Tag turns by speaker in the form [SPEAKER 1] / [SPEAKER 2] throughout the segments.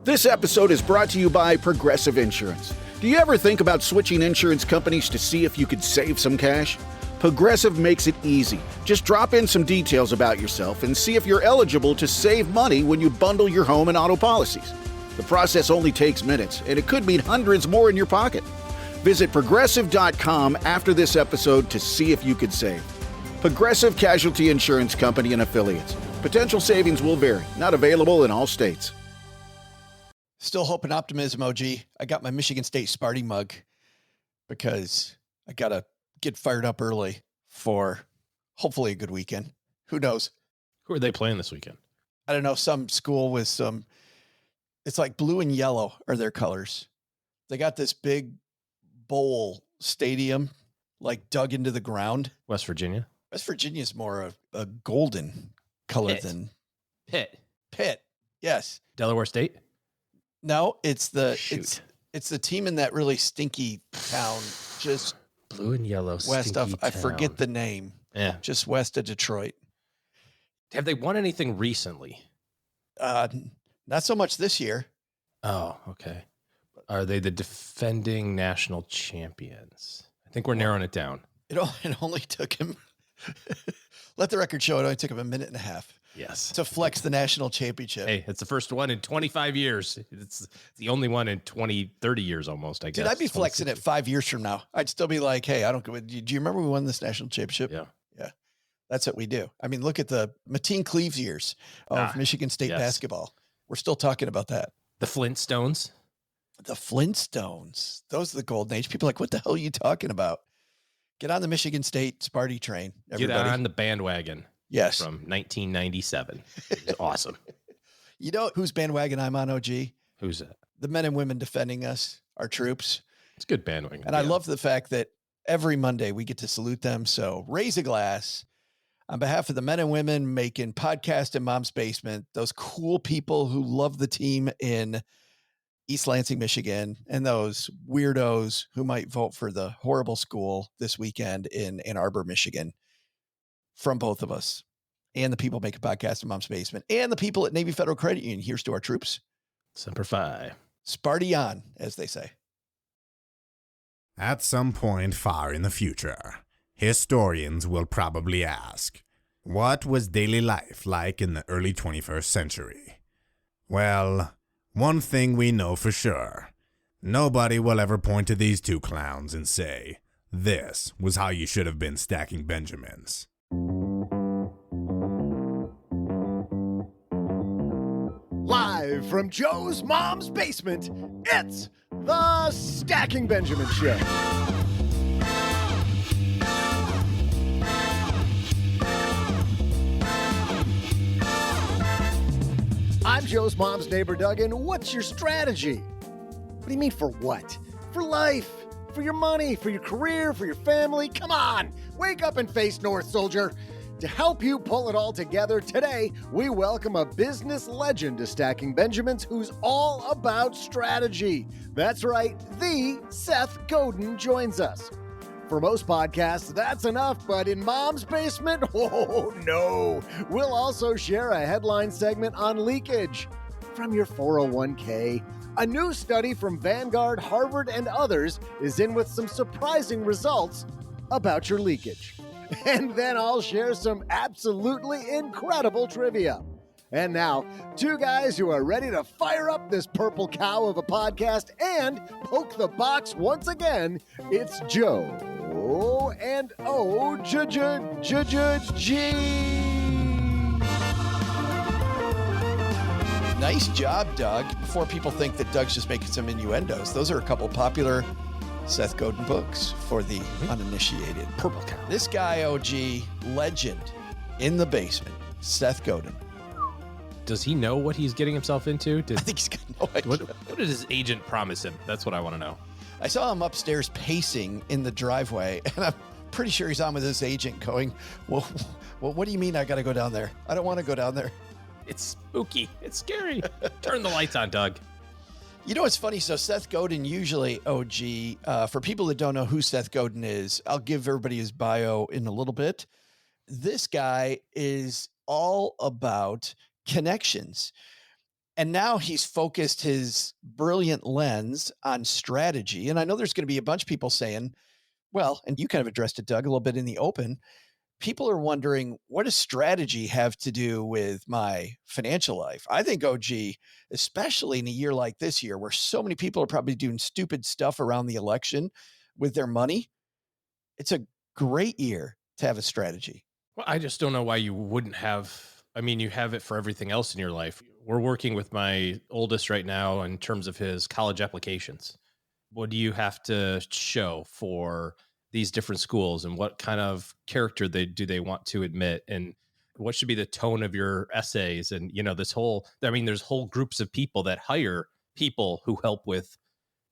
[SPEAKER 1] This episode is brought to you by Progressive Insurance. Do you ever think about switching insurance companies to see if you could save some cash? Progressive makes it easy. Just drop in some details about yourself and see if you're eligible to save money when you bundle your home and auto policies. The process only takes minutes, and it could mean hundreds more in your pocket. Visit Progressive.com after this episode to see if you could save. Progressive Casualty Insurance Company and Affiliates. Potential savings will vary. Not available in all states.
[SPEAKER 2] Still hope and optimism, OG. I got my Michigan State Sparty mug because I got to get fired up early for hopefully a good weekend. Who knows?
[SPEAKER 3] Who are they playing this weekend?
[SPEAKER 2] I don't know. Some school with some, it's like blue and yellow are their colors. They got this big bowl stadium like dug into the ground.
[SPEAKER 3] West Virginia.
[SPEAKER 2] West Virginia is more a golden color than
[SPEAKER 3] Pitt.
[SPEAKER 2] Yes.
[SPEAKER 3] Delaware State.
[SPEAKER 2] No, it's the
[SPEAKER 3] Shoot.
[SPEAKER 2] it's the team in that really stinky town, just
[SPEAKER 3] Blue and yellow.
[SPEAKER 2] west of, I
[SPEAKER 3] town.
[SPEAKER 2] forget the name,
[SPEAKER 3] Yeah.
[SPEAKER 2] just west of Detroit.
[SPEAKER 3] Have they won anything recently?
[SPEAKER 2] Not so much this year.
[SPEAKER 3] Oh, okay. Are they the defending national champions? I think we're narrowing it down.
[SPEAKER 2] It only took him, let the record show, it only took him a minute and a half
[SPEAKER 3] Yes.
[SPEAKER 2] to flex the national championship.
[SPEAKER 3] Hey, it's the first one in 25 years. It's the only one in 20, 30 years almost, I guess.
[SPEAKER 2] Dude, I'd be flexing it 5 years from now. I'd still be like, hey, I don't go. Do you remember we won this national championship?
[SPEAKER 3] Yeah.
[SPEAKER 2] That's what we do. I mean, look at the Mateen Cleaves years of Michigan State basketball. We're still talking about that.
[SPEAKER 3] The Flintstones.
[SPEAKER 2] The Flintstones. Those are the golden age. People are like, what the hell are you talking about? Get on the Michigan State Sparty train, everybody.
[SPEAKER 3] Get on the bandwagon.
[SPEAKER 2] Yes.
[SPEAKER 3] From 1997. It's awesome.
[SPEAKER 2] You know whose bandwagon I'm on, OG?
[SPEAKER 3] Who's that?
[SPEAKER 2] The men and women defending us, our troops.
[SPEAKER 3] It's a good bandwagon.
[SPEAKER 2] And I love the fact that every Monday we get to salute them. So raise a glass on behalf of the men and women making podcast in Mom's Basement, those cool people who love the team in East Lansing, Michigan, and those weirdos who might vote for the horrible school this weekend in Ann Arbor, Michigan. From both of us and the people making podcasts in Mom's Basement and the people at Navy Federal Credit Union. Here's to our troops.
[SPEAKER 3] Semper Fi.
[SPEAKER 2] Sparty on, as they say.
[SPEAKER 4] At some point far in the future, historians will probably ask, what was daily life like in the early 21st century? Well, one thing we know for sure. Nobody will ever point to these two clowns and say, this was how you should have been stacking Benjamins.
[SPEAKER 5] Live from Joe's Mom's Basement, it's the Stacking Benjamin Show. I'm Joe's mom's neighbor, Doug, and what's your strategy? What do you mean for what? For life, for your money, for your career, for your family? Come on, wake up and face north, soldier. To help you pull it all together, today we welcome a business legend to Stacking Benjamins who's all about strategy. That's right, the Seth Godin joins us. For most podcasts, that's enough, but in Mom's Basement, oh no! We'll also share a headline segment on leakage from your 401k. A new study from Vanguard, Harvard, and others is in with some surprising results about your leakage. And then I'll share some absolutely incredible trivia. And now, two guys who are ready to fire up this purple cow of a podcast and poke the box once again. It's Joe and G.
[SPEAKER 2] Nice job, Doug. Before people think that Doug's just making some innuendos, those are a couple popular Seth Godin books for the uninitiated. Purple Cow. This guy, OG, legend in the basement, Seth Godin.
[SPEAKER 3] Does he know what he's getting himself into?
[SPEAKER 2] I think he's got no idea.
[SPEAKER 3] What did his agent promise him? That's what I want to know.
[SPEAKER 2] I saw him upstairs pacing in the driveway, and I'm pretty sure he's on with his agent going, well, what do you mean I got to go down there? I don't want to go down there.
[SPEAKER 3] It's spooky. It's scary. Turn the lights on, Doug.
[SPEAKER 2] You know what's funny? So Seth Godin, usually, OG, for people that don't know who Seth Godin is, I'll give everybody his bio in a little bit. This guy is all about connections. And now he's focused his brilliant lens on strategy. And I know there's going to be a bunch of people saying, well, and you kind of addressed it, Doug, a little bit in the open. People are wondering, what does strategy have to do with my financial life? I think, OG, especially in a year like this year, where so many people are probably doing stupid stuff around the election with their money, it's a great year to have a strategy.
[SPEAKER 3] Well, I just don't know why you wouldn't have. I mean, you have it for everything else in your life. We're working with my oldest right now in terms of his college applications. What do you have to show for these different schools, and what kind of character do they want to admit, and what should be the tone of your essays? And, this whole, I mean, there's whole groups of people that hire people who help with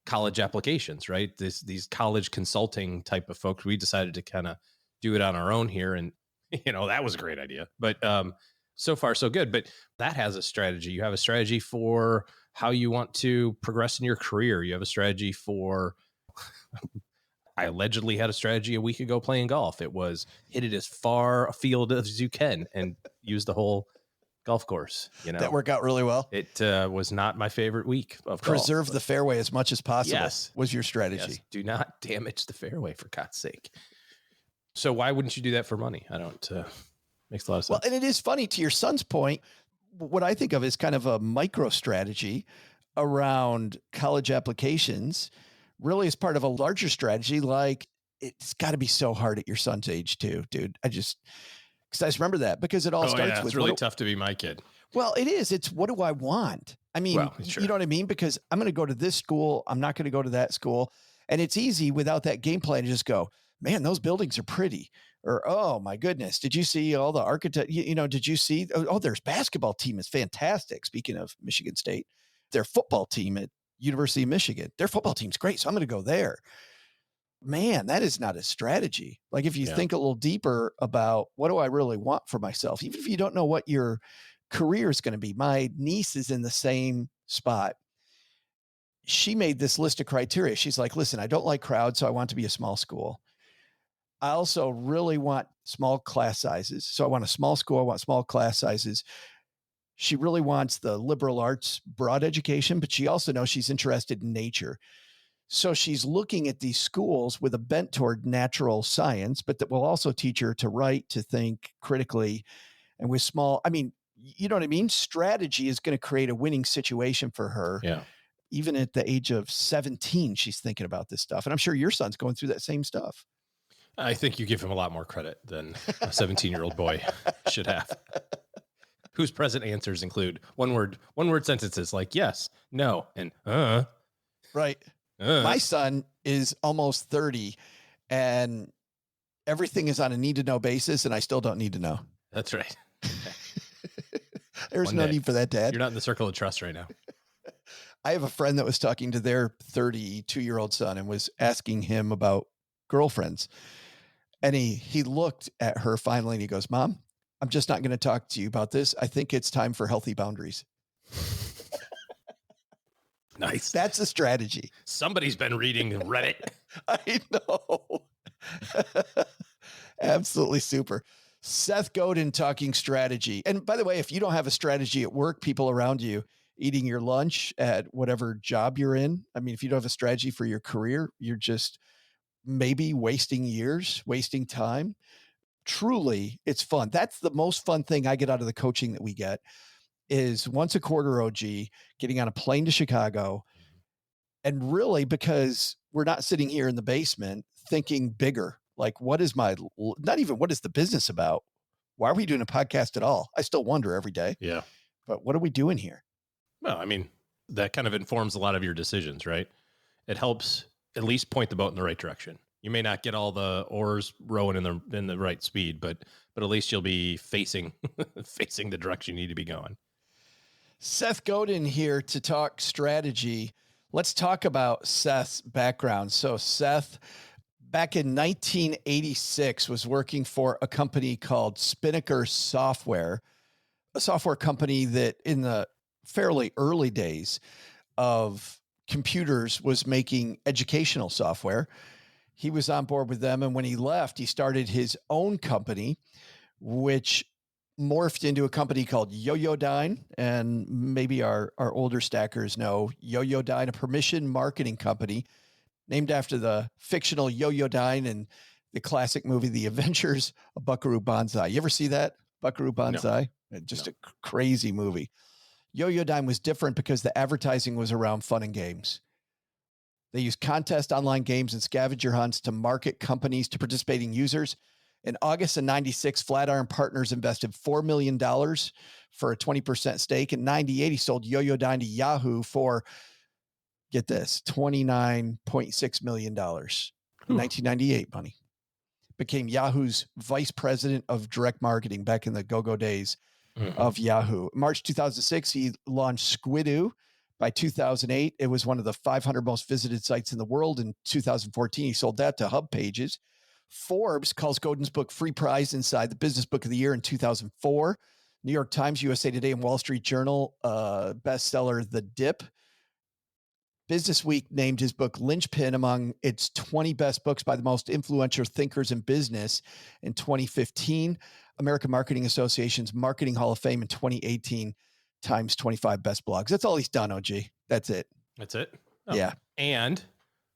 [SPEAKER 3] college applications, right? These college consulting type of folks. We decided to kind of do it on our own here. And, that was a great idea, but, so far so good. But that has a strategy. You have a strategy for how you want to progress in your career. You have a strategy for, I allegedly had a strategy a week ago playing golf. It was hit it as far afield as you can and use the whole golf course.
[SPEAKER 2] That worked out really well.
[SPEAKER 3] It was not my favorite week of
[SPEAKER 2] Preserve
[SPEAKER 3] golf,
[SPEAKER 2] the fairway as much as possible.
[SPEAKER 3] Yes.
[SPEAKER 2] Was your strategy.
[SPEAKER 3] Yes. Do not damage the fairway, for God's sake. So why wouldn't you do that for money? I don't, makes a lot of sense.
[SPEAKER 2] Well, and it is funny, to your son's point, what I think of is kind of a micro strategy around college applications, really as part of a larger strategy. Like, it's got to be so hard at your son's age too, dude. Because I just remember that, because it all starts with,
[SPEAKER 3] it's really tough to be my kid.
[SPEAKER 2] Well, it is. It's, what do I want? I mean,
[SPEAKER 3] sure.
[SPEAKER 2] You know what I mean? Because I'm going to go to this school. I'm not going to go to that school. And it's easy without that game plan to just go, man, those buildings are pretty. Or, oh my goodness, did you see all the architect? Did you see, their basketball team is fantastic. Speaking of Michigan State, their football team at University of Michigan, their football team's great. So I'm going to go there. Man, that is not a strategy. Like, if you think a little deeper about, what do I really want for myself? Even if you don't know what your career is going to be. My niece is in the same spot. She made this list of criteria. She's like, listen, I don't like crowds, so I want to be a small school. I also really want small class sizes. So I want a small school. I want small class sizes. She really wants the liberal arts, broad education, but she also knows she's interested in nature. So she's looking at these schools with a bent toward natural science, but that will also teach her to write, to think critically, and with small, I mean, you know what I mean? Strategy is going to create a winning situation for her.
[SPEAKER 3] Yeah.
[SPEAKER 2] Even at the age of 17, she's thinking about this stuff. And I'm sure your son's going through that same stuff.
[SPEAKER 3] I think you give him a lot more credit than a 17-year-old boy should have. Whose present answers include one word sentences like yes, no, and
[SPEAKER 2] Right. My son is almost 30, and everything is on a need to know basis, and I still don't need to know.
[SPEAKER 3] That's right.
[SPEAKER 2] There's no need for that, Dad.
[SPEAKER 3] You're not in the circle of trust right now.
[SPEAKER 2] I have a friend that was talking to their 32-year-old son and was asking him about girlfriends. And he looked at her finally and he goes, Mom, I'm just not going to talk to you about this. I think it's time for healthy boundaries.
[SPEAKER 3] Nice.
[SPEAKER 2] That's a strategy.
[SPEAKER 3] Somebody's been reading Reddit.
[SPEAKER 2] I know. Absolutely super. Seth Godin talking strategy. And by the way, if you don't have a strategy at work, people around you eating your lunch at whatever job you're in, I mean, if you don't have a strategy for your career, you're just maybe wasting years, wasting time. Truly, it's fun. That's the most fun thing I get out of the coaching that we get, is once a quarter, OG, getting on a plane to Chicago. And really, because we're not sitting here in the basement thinking bigger, like, not even what is the business about? Why are we doing a podcast at all? I still wonder every day.
[SPEAKER 3] Yeah.
[SPEAKER 2] But what are we doing here?
[SPEAKER 3] Well, I mean, that kind of informs a lot of your decisions, right? It helps at least point the boat in the right direction. You may not get all the oars rowing in the right speed, but at least you'll be facing the direction you need to be going.
[SPEAKER 2] Seth Godin here to talk strategy. Let's talk about Seth's background. So Seth, back in 1986, was working for a company called Spinnaker Software, a software company that in the fairly early days of computers was making educational software. He was on board with them. And when he left, he started his own company, which morphed into a company called Yo-Yo-Dine. And maybe our older stackers know Yo-Yo-Dine, a permission marketing company named after the fictional Yo-Yo-Dine and the classic movie, The Adventures of Buckaroo Banzai. You ever see that? Buckaroo Banzai? Just a crazy movie. Yo-Yo-Dine was different because the advertising was around fun and games. They used contest online games and scavenger hunts to market companies to participating users. In August of 96, Flatiron Partners invested $4 million for a 20% stake. In 98, he sold Yo-Yo-Dine to Yahoo for, get this, $29.6 million. In 1998 money. Became Yahoo's vice president of direct marketing back in the go-go days of Yahoo. March 2006, he launched Squidoo. By 2008, it was one of the 500 most visited sites in the world. In 2014, he sold that to Hub Pages. Forbes calls Godin's book Free Prize inside the Business Book of the Year in 2004. New York Times, USA Today, and Wall Street Journal bestseller The Dip. Business Week named his book Linchpin among its 20 best books by the most influential thinkers in business in 2015. American Marketing Association's Marketing Hall of Fame in 2018. Times 25 best blogs. That's all he's done, OG. That's it.
[SPEAKER 3] That's it?
[SPEAKER 2] Oh. Yeah.
[SPEAKER 3] And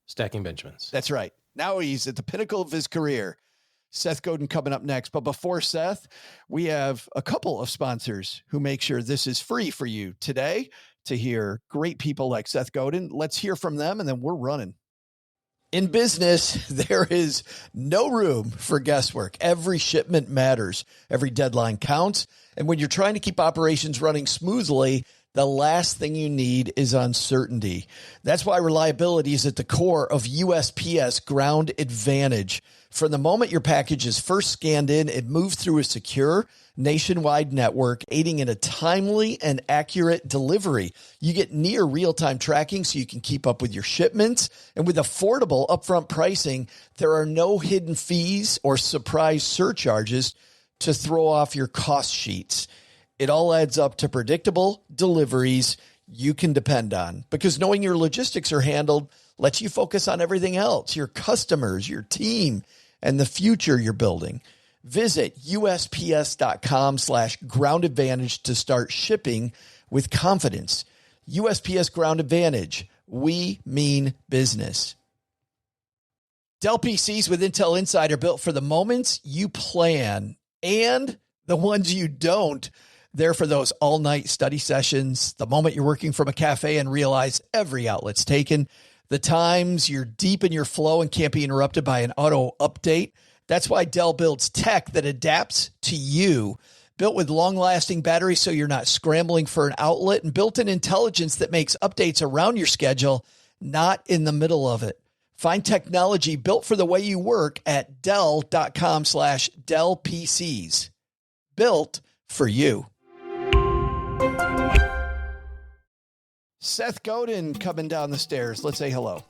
[SPEAKER 3] Stacking Benjamins.
[SPEAKER 2] That's right. Now he's at the pinnacle of his career. Seth Godin coming up next. But before Seth, we have a couple of sponsors who make sure this is free for you today to hear great people like Seth Godin. Let's hear from them, and then we're running. In business, there is no room for guesswork. Every shipment matters. Every deadline counts. And when you're trying to keep operations running smoothly, the last thing you need is uncertainty. That's why reliability is at the core of USPS Ground Advantage. From the moment your package is first scanned in, it moves through a secure nationwide network, aiding in a timely and accurate delivery. You get near real-time tracking so you can keep up with your shipments. And with affordable upfront pricing, there are no hidden fees or surprise surcharges to throw off your cost sheets. It all adds up to predictable deliveries you can depend on, because knowing your logistics are handled lets you focus on everything else, your customers, your team, and the future you're building. Visit USPS.com/Ground Advantage to start shipping with confidence. USPS Ground Advantage. We mean business. Dell PCs with Intel Inside are built for the moments you plan and the ones you don't. They're for those all-night study sessions, the moment you're working from a cafe and realize every outlet's taken, the times you're deep in your flow and can't be interrupted by an auto update. That's why Dell builds tech that adapts to you. Built with long-lasting batteries so you're not scrambling for an outlet, and built-in intelligence that makes updates around your schedule, not in the middle of it. Find technology built for the way you work at Dell.com/Dell PCs. Built for you. Seth Godin coming down the stairs. Let's say hello.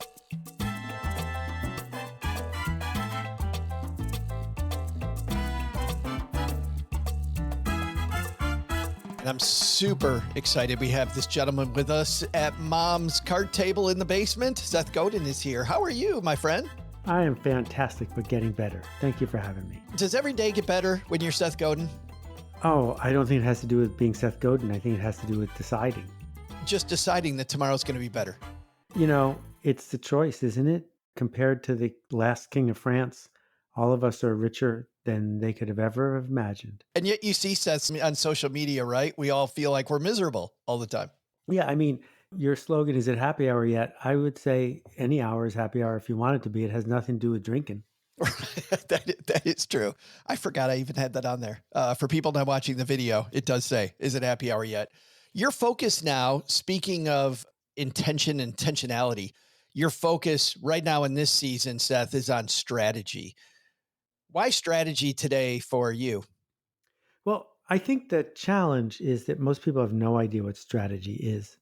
[SPEAKER 2] And I'm super excited. We have this gentleman with us at Mom's card table in the basement. Seth Godin is here. How are you, my friend?
[SPEAKER 6] I am fantastic, but getting better. Thank you for having me.
[SPEAKER 2] Does every day get better when you're Seth Godin?
[SPEAKER 6] Oh, I don't think it has to do with being Seth Godin. I think it has to do with deciding.
[SPEAKER 2] Just deciding that tomorrow's going to be better.
[SPEAKER 6] You know, it's the choice, isn't it? Compared to the last king of France, all of us are richer than they could have ever imagined.
[SPEAKER 2] And yet you see Seth on social media, right? We all feel like we're miserable all the time.
[SPEAKER 6] Yeah, I mean, your slogan, is it happy hour yet? I would say any hour is happy hour if you want it to be. It has nothing to do with drinking.
[SPEAKER 2] That is true. I forgot I even had that on there. For people not watching the video, it does say, is it happy hour yet? Your focus now, speaking of intentionality, your focus right now in this season, Seth, is on strategy. Why strategy today for you?
[SPEAKER 6] Well, I think the challenge is that most people have no idea what strategy is.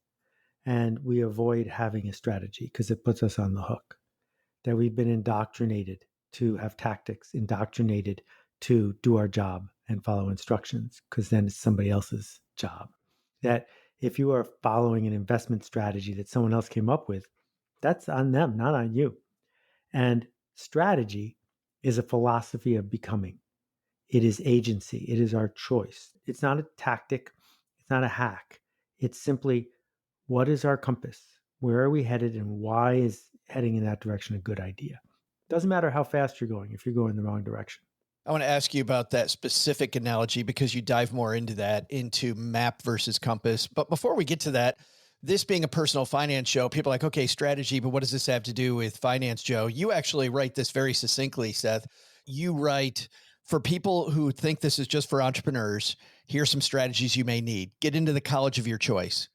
[SPEAKER 6] And we avoid having a strategy because it puts us on the hook. That we've been indoctrinated to have tactics, indoctrinated to do our job and follow instructions, because then it's somebody else's job. That if you are following an investment strategy that someone else came up with, that's on them, not on you. And strategy is a philosophy of becoming. It is agency. It is our choice. It's not a tactic. It's not a hack. It's simply, what is our compass? Where are we headed, and why is heading in that direction a good idea? Doesn't matter how fast you're going if you're going the wrong direction.
[SPEAKER 2] I want to ask you about that specific analogy because you dive more into that, into map versus compass. But before we get to that, this being a personal finance show, people are like, okay, strategy, but what does this have to do with finance, Joe? You actually write this very succinctly, Seth. You write, for people who think this is just for entrepreneurs, here's some strategies you may need. Get into the college of your choice.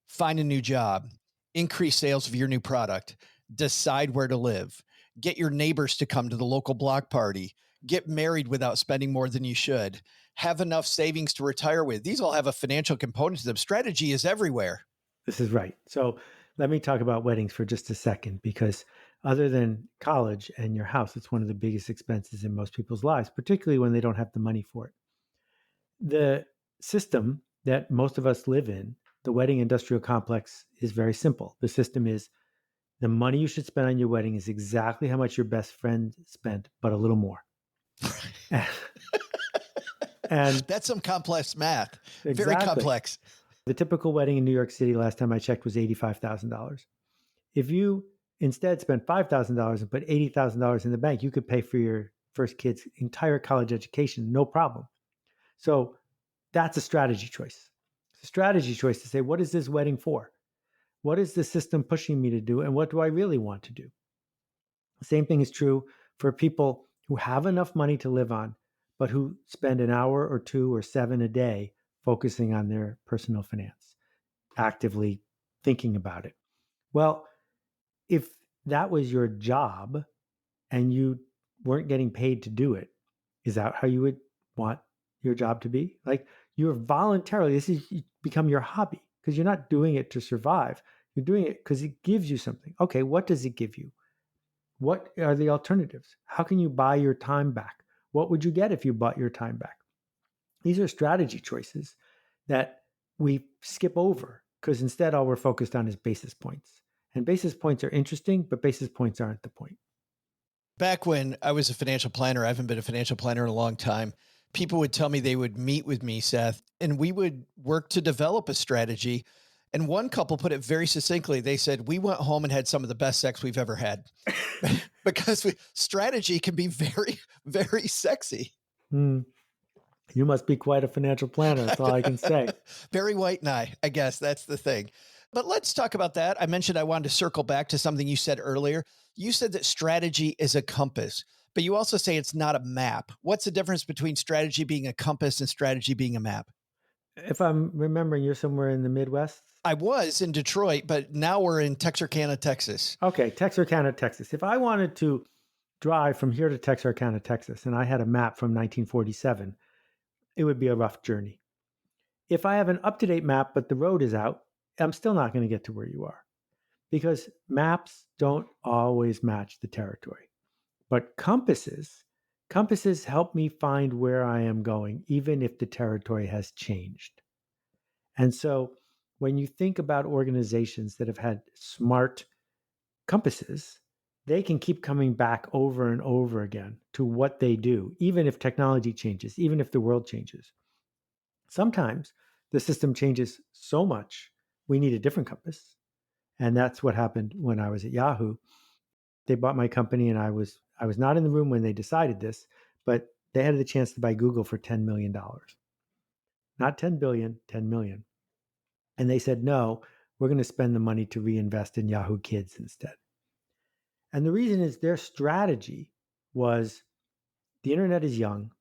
[SPEAKER 2] Find a new job. Increase sales of your new product. Decide where to live. Get your neighbors to come to the local block party. Get married without spending more than you should. Have enough savings to retire with. These all have a financial component to them. Strategy is everywhere.
[SPEAKER 6] This is right. So let me talk about weddings for just a second, because other than college and your house, it's one of the biggest expenses in most people's lives, particularly when they don't have the money for it. The system that most of us live in, the wedding industrial complex, is very simple. The system is the money you should spend on your wedding is exactly how much your best friend spent, but a little more. And
[SPEAKER 2] that's some complex math.
[SPEAKER 6] Exactly.
[SPEAKER 2] Very complex.
[SPEAKER 6] The typical wedding in New York City, last time I checked, was $85,000. If you instead spent $5,000 and put $80,000 in the bank, you could pay for your first kid's entire college education, no problem. So that's a strategy choice. It's a strategy choice to say, what is this wedding for? What is the system pushing me to do? And what do I really want to do? The same thing is true for people who have enough money to live on, but who spend an hour or 2 or 7 a day focusing on their personal finance, actively thinking about it. Well, if that was your job and you weren't getting paid to do it, is that how you would want your job to be? Like, you're voluntarily, this is become your hobby because you're not doing it to survive. You're doing it because it gives you something. Okay, what does it give you? What are the alternatives? How can you buy your time back? What would you get if you bought your time back? These are strategy choices that we skip over because instead all we're focused on is basis points. And basis points are interesting, but basis points aren't the point.
[SPEAKER 2] Back when I was a financial planner, I haven't been a financial planner in a long time, people would tell me they would meet with me, Seth, and we would work to develop a strategy. And one couple put it very succinctly. They said, we went home and had some of the best sex we've ever had because strategy can be very, very sexy.
[SPEAKER 6] You must be quite a financial planner. That's all I can say.
[SPEAKER 2] Very white knight, I guess that's the thing. But let's talk about that. I mentioned I wanted to circle back to something you said earlier. You said that strategy is a compass, but you also say it's not a map. What's the difference between strategy being a compass and strategy being a map?
[SPEAKER 6] If I'm remembering, you're somewhere in the Midwest?
[SPEAKER 2] I was in Detroit, but now we're in Texarkana, Texas.
[SPEAKER 6] Okay, Texarkana, Texas. If I wanted to drive from here to Texarkana, Texas, and I had a map from 1947, it would be a rough journey. If I have an up-to-date map, but the road is out, I'm still not going to get to where you are because maps don't always match the territory. But compasses help me find where I am going, even if the territory has changed. And so when you think about organizations that have had smart compasses, they can keep coming back over and over again to what they do, even if technology changes, even if the world changes. Sometimes the system changes so much, we need a different compass. And that's what happened when I was at Yahoo. They bought my company and I was not in the room when they decided this, but they had the chance to buy Google for $10 million. Not 10 billion, 10 million. And they said, no, we're going to spend the money to reinvest in Yahoo Kids instead. And the reason is their strategy was the internet is young.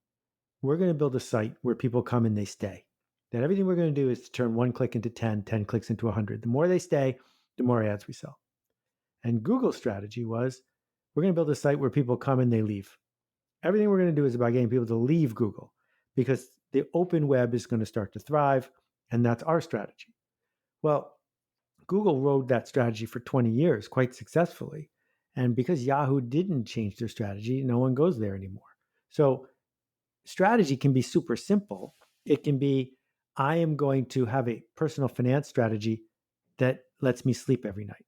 [SPEAKER 6] We're going to build a site where people come and they stay. That everything we're going to do is to turn 1 click into 10, 10 clicks into 100. The more they stay, the more ads we sell. And Google's strategy was, we're going to build a site where people come and they leave. Everything we're going to do is about getting people to leave Google because the open web is going to start to thrive. And that's our strategy. Well, Google rode that strategy for 20 years quite successfully. And because Yahoo didn't change their strategy, no one goes there anymore. So strategy can be super simple. It can be, I am going to have a personal finance strategy that lets me sleep every night.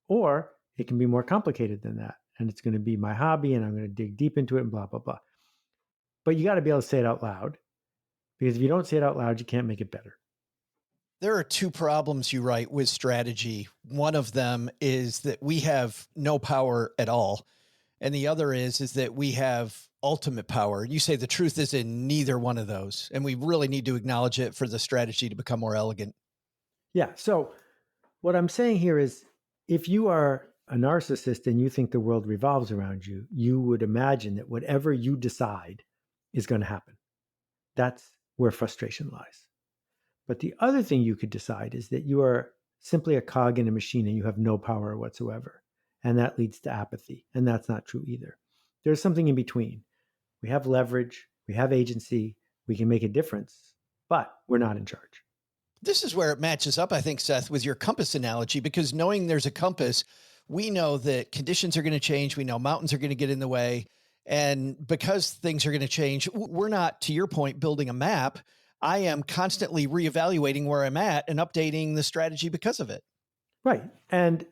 [SPEAKER 6] Or it can be more complicated than that. And it's going to be my hobby and I'm going to dig deep into it and blah, blah, blah. but you got to be able to say it out loud, because if you don't say it out loud, you can't make it better.
[SPEAKER 2] There are two problems you write with strategy. One of them is that we have no power at all. And the other is that we have ultimate power. You say the truth is in neither one of those. And we really need to acknowledge it for the strategy to become more elegant.
[SPEAKER 6] Yeah. So what I'm saying here is, if you are a narcissist and you think the world revolves around you, you would imagine that whatever you decide is going to happen. That's where frustration lies. But the other thing you could decide is that you are simply a cog in a machine and you have no power whatsoever. And that leads to apathy. And that's not true either. There's something in between. We have leverage, we have agency, we can make a difference, but we're not in charge.
[SPEAKER 2] This is where it matches up, I think, Seth, with your compass analogy, because knowing there's a compass, we know that conditions are going to change. We know mountains are going to get in the way. And because things are going to change, we're not, to your point, building a map. I am constantly reevaluating where I'm at and updating the strategy because of it.
[SPEAKER 6] Right. And,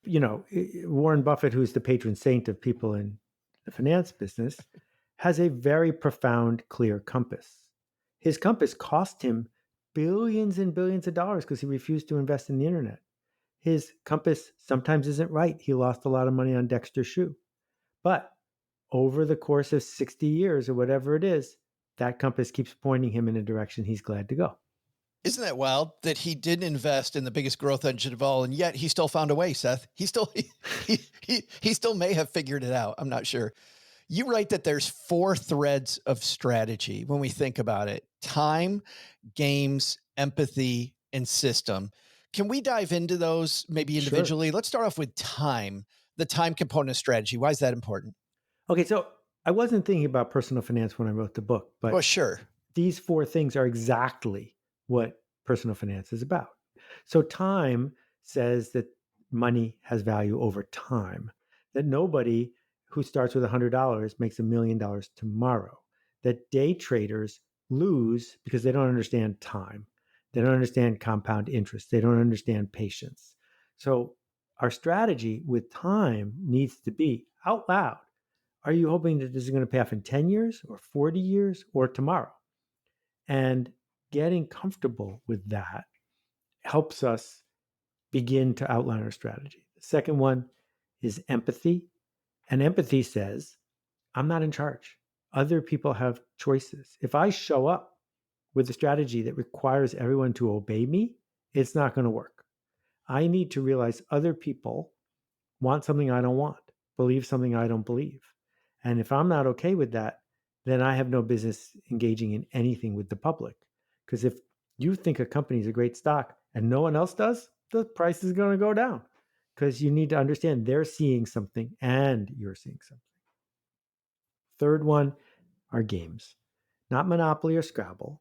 [SPEAKER 6] Warren Buffett, who's the patron saint of people in the finance business, has a very profound, clear compass. His compass cost him billions and billions of dollars because he refused to invest in the internet. His compass sometimes isn't right. He lost a lot of money on Dexter's shoe. But over the course of 60 years or whatever it is, that compass keeps pointing him in a direction he's glad to go.
[SPEAKER 2] Isn't that wild that he didn't invest in the biggest growth engine of all, and yet he still found a way, Seth? He still may have figured it out. I'm not sure. You write that there's 4 threads of strategy when we think about it: time, games, empathy, and system. Can we dive into those maybe individually? Sure. Let's start off with time, the time component of strategy. Why is that important?
[SPEAKER 6] Okay, so I wasn't thinking about personal finance when I wrote the book, but
[SPEAKER 2] well, sure,
[SPEAKER 6] these 4 things are exactly what personal finance is about. So time says that money has value over time, that nobody who starts with $100 makes $1 million tomorrow, that day traders lose because they don't understand time. They don't understand compound interest. They don't understand patience. So our strategy with time needs to be out loud. Are you hoping that this is going to pay off in 10 years or 40 years or tomorrow? And getting comfortable with that helps us begin to outline our strategy. The second one is empathy. And empathy says, I'm not in charge. Other people have choices. If I show up with a strategy that requires everyone to obey me, it's not going to work. I need to realize other people want something I don't want, believe something I don't believe. And if I'm not okay with that, then I have no business engaging in anything with the public. Because if you think a company is a great stock and no one else does, the price is going to go down. Because you need to understand they're seeing something and you're seeing something. Third one are games, not Monopoly or Scrabble.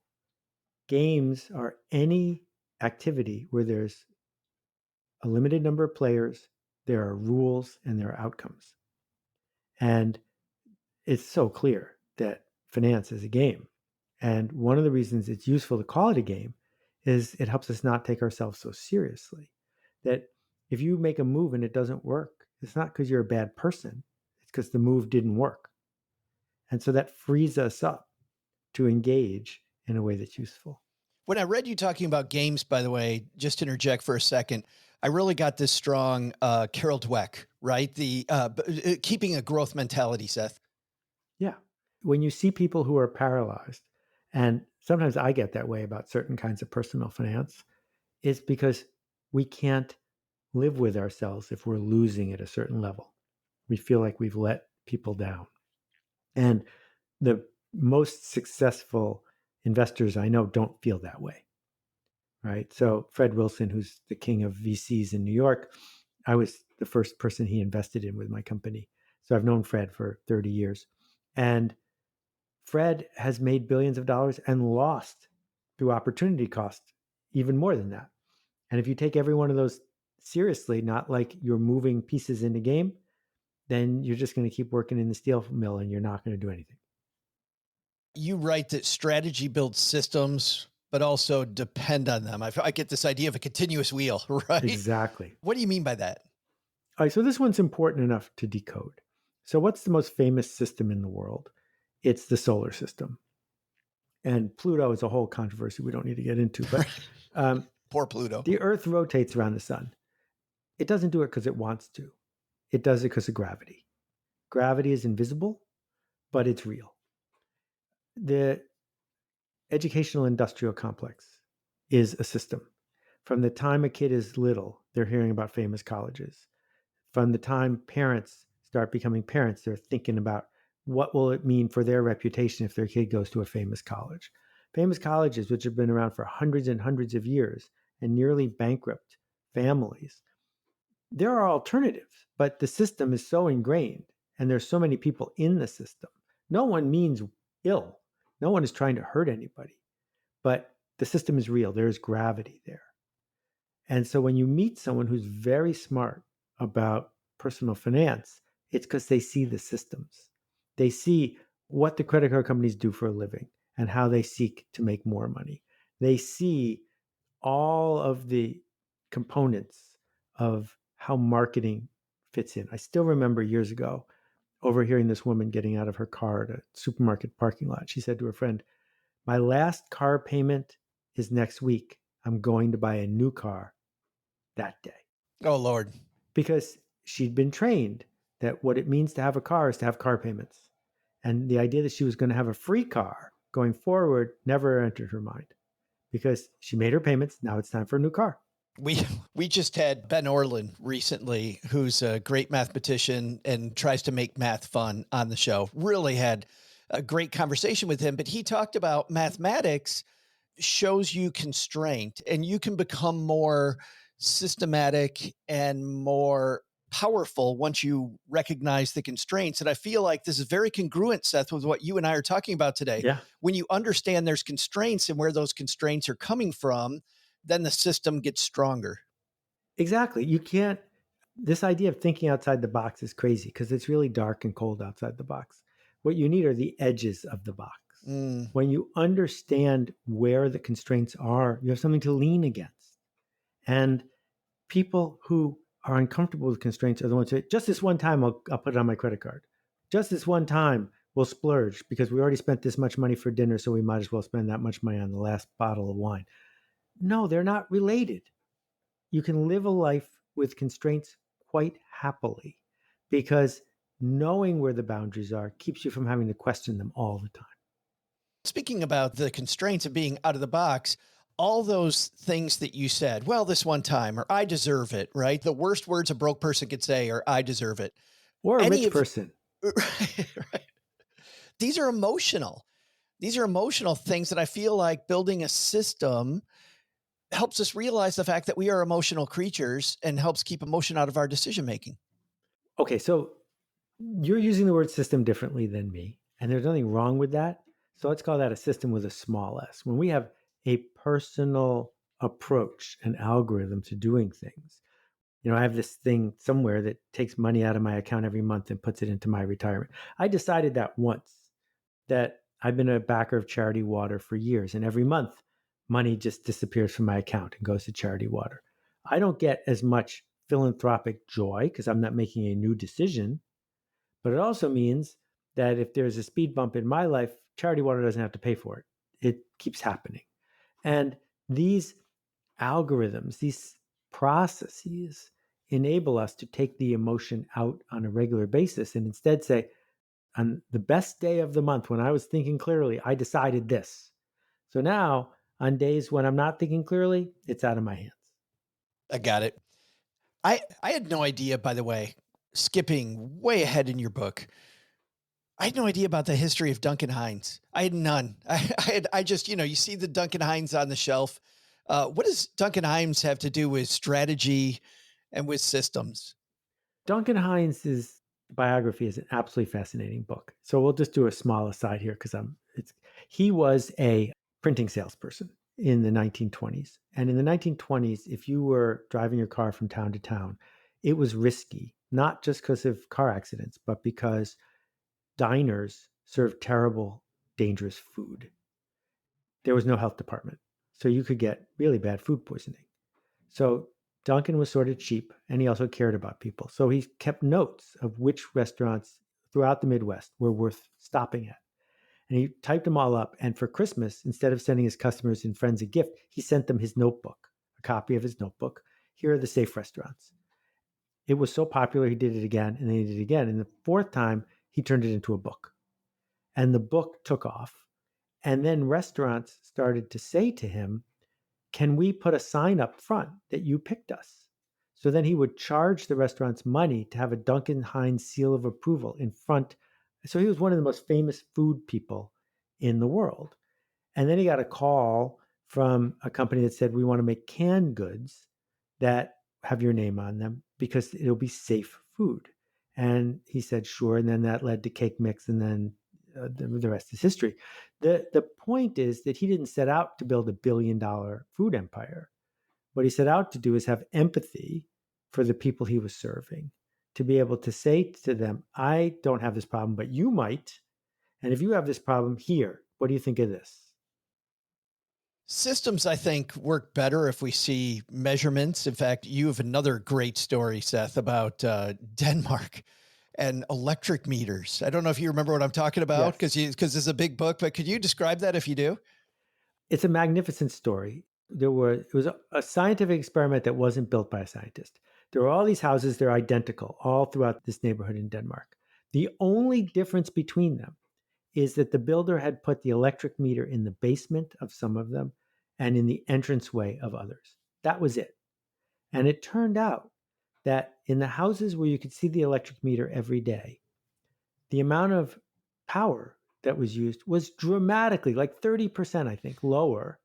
[SPEAKER 6] Games are any activity where there's a limited number of players, there are rules, and there are outcomes. And it's so clear that finance is a game. And one of the reasons it's useful to call it a game is it helps us not take ourselves so seriously. That if you make a move and it doesn't work, it's not because you're a bad person. It's because the move didn't work. And so that frees us up to engage in a way that's useful.
[SPEAKER 2] When I read you talking about games, by the way, just interject for a second, I really got this strong Carol Dweck, right? The keeping a growth mentality, Seth.
[SPEAKER 6] Yeah. When you see people who are paralyzed, and sometimes I get that way about certain kinds of personal finance, it's because we can't live with ourselves if we're losing at a certain level. We feel like we've let people down. And the most successful investors I know don't feel that way, right? So Fred Wilson, who's the king of VCs in New York, I was the first person he invested in with my company. So I've known Fred for 30 years. And Fred has made billions of dollars and lost through opportunity cost even more than that. And if you take every one of those seriously, not like you're moving pieces in the game, then you're just going to keep working in the steel mill and you're not going to do anything.
[SPEAKER 2] You write that strategy builds systems, but also depend on them. I get this idea of a continuous wheel, right?
[SPEAKER 6] Exactly.
[SPEAKER 2] What do you mean by that?
[SPEAKER 6] All right, so this one's important enough to decode. So what's the most famous system in the world? it's the solar system. And Pluto is a whole controversy we don't need to get into. But
[SPEAKER 2] Poor Pluto.
[SPEAKER 6] the Earth rotates around the sun. It doesn't do it because it wants to. It does it because of gravity. Gravity is invisible, but it's real. The educational industrial complex is a system. From the time a kid is little, they're hearing about famous colleges. From the time parents start becoming parents, they're thinking about what will it mean for their reputation if their kid goes to a famous college. Famous colleges, which have been around for hundreds and hundreds of years and nearly bankrupt families, there are alternatives, but the system is so ingrained and there's so many people in the system. No one means ill. No one is trying to hurt anybody, but the system is real. There is gravity there. And so when you meet someone who's very smart about personal finance, it's because they see the systems. They see what the credit card companies do for a living and how they seek to make more money. They see all of the components of how marketing fits in. I still remember years ago overhearing this woman getting out of her car at a supermarket parking lot. She said to her friend, "My last car payment is next week. I'm going to buy a new car that day."
[SPEAKER 2] Oh, Lord.
[SPEAKER 6] Because she'd been trained that what it means to have a car is to have car payments. And the idea that she was going to have a free car going forward never entered her mind because she made her payments. Now it's time for a new car.
[SPEAKER 2] We just had Ben Orlin recently, who's a great mathematician and tries to make math fun on the show. Really had a great conversation with him, but he talked about mathematics shows you constraint and you can become more systematic and more powerful once you recognize the constraints. And I feel like this is very congruent, Seth, with what you and I are talking about today.
[SPEAKER 6] Yeah.
[SPEAKER 2] When you understand there's constraints and where those constraints are coming from, then the system gets stronger.
[SPEAKER 6] Exactly. You can't, this idea of thinking outside the box is crazy because it's really dark and cold outside the box. What you need are the edges of the box. When you understand where the constraints are, you have something to lean against. And people who are uncomfortable with constraints are the ones who say, just this one time, I'll put it on my credit card. Just this one time, we'll splurge because we already spent this much money for dinner, so we might as well spend that much money on the last bottle of wine. No, they're not related. You can live a life with constraints quite happily because knowing where the boundaries are keeps you from having to question them all the time.
[SPEAKER 2] Speaking about the constraints of being out of the box, all those things that you said, well, this one time, or I deserve it, right? The worst words a broke person could say are I deserve it.
[SPEAKER 6] Or a rich person.
[SPEAKER 2] Right. These are emotional. These are emotional things that I feel like building a system helps us realize the fact that we are emotional creatures and helps keep emotion out of our decision making.
[SPEAKER 6] Okay, so you're using the word system differently than me, and there's nothing wrong with that. So let's call that a system with a small s. When we have a personal approach, an algorithm to doing things, I have this thing somewhere that takes money out of my account every month and puts it into my retirement. I decided that once, that I've been a backer of Charity Water for years, and every month money just disappears from my account and goes to Charity Water. I don't get as much philanthropic joy because I'm not making a new decision, but it also means that if there's a speed bump in my life, Charity Water doesn't have to pay for it. It keeps happening. And these algorithms, these processes enable us to take the emotion out on a regular basis and instead say, on the best day of the month when I was thinking clearly, I decided this. So now on days when I'm not thinking clearly, it's out of my hands.
[SPEAKER 2] I got it. I had no idea, by the way, skipping way ahead in your book. I had no idea about the history of Duncan Hines. I had none. I just, you see the Duncan Hines on the shelf. What does Duncan Hines have to do with strategy and with systems?
[SPEAKER 6] Duncan Hines' biography is an absolutely fascinating book. So we'll just do a small aside here because he was a printing salesperson in the 1920s. And in the 1920s, if you were driving your car from town to town, it was risky, not just because of car accidents, but because diners served terrible, dangerous food. There was no health department, so you could get really bad food poisoning. So Duncan was sort of cheap, and he also cared about people. So he kept notes of which restaurants throughout the Midwest were worth stopping at. And he typed them all up. And for Christmas, instead of sending his customers and friends a gift, he sent them his notebook, a copy of his notebook. Here are the safe restaurants. It was so popular, he did it again, and then he did it again. And the fourth time, he turned it into a book. And the book took off. And then restaurants started to say to him, can we put a sign up front that you picked us? So then he would charge the restaurants money to have a Duncan Hines seal of approval in front. So he was one of the most famous food people in the world. And then he got a call from a company that said, we want to make canned goods that have your name on them because it'll be safe food. And he said, sure. And then that led to Cake Mix, and then the rest is history. The point is that he didn't set out to build $1 billion food empire. What he set out to do is have empathy for the people he was serving, to be able to say to them, I don't have this problem, but you might. And if you have this problem here, what do you think of this?
[SPEAKER 2] Systems, I think, work better if we see measurements. In fact, you have another great story, Seth, about Denmark and electric meters. I don't know if you remember what I'm talking about, because it's a big book, but could you describe that if you do?
[SPEAKER 6] It's a magnificent story. It was a scientific experiment that wasn't built by a scientist. There were all these houses, they're identical all throughout this neighborhood in Denmark. The only difference between them is that the builder had put the electric meter in the basement of some of them and in the entranceway of others. That was it. And it turned out that in the houses where you could see the electric meter every day, the amount of power that was used was dramatically, like 30%, I think, lower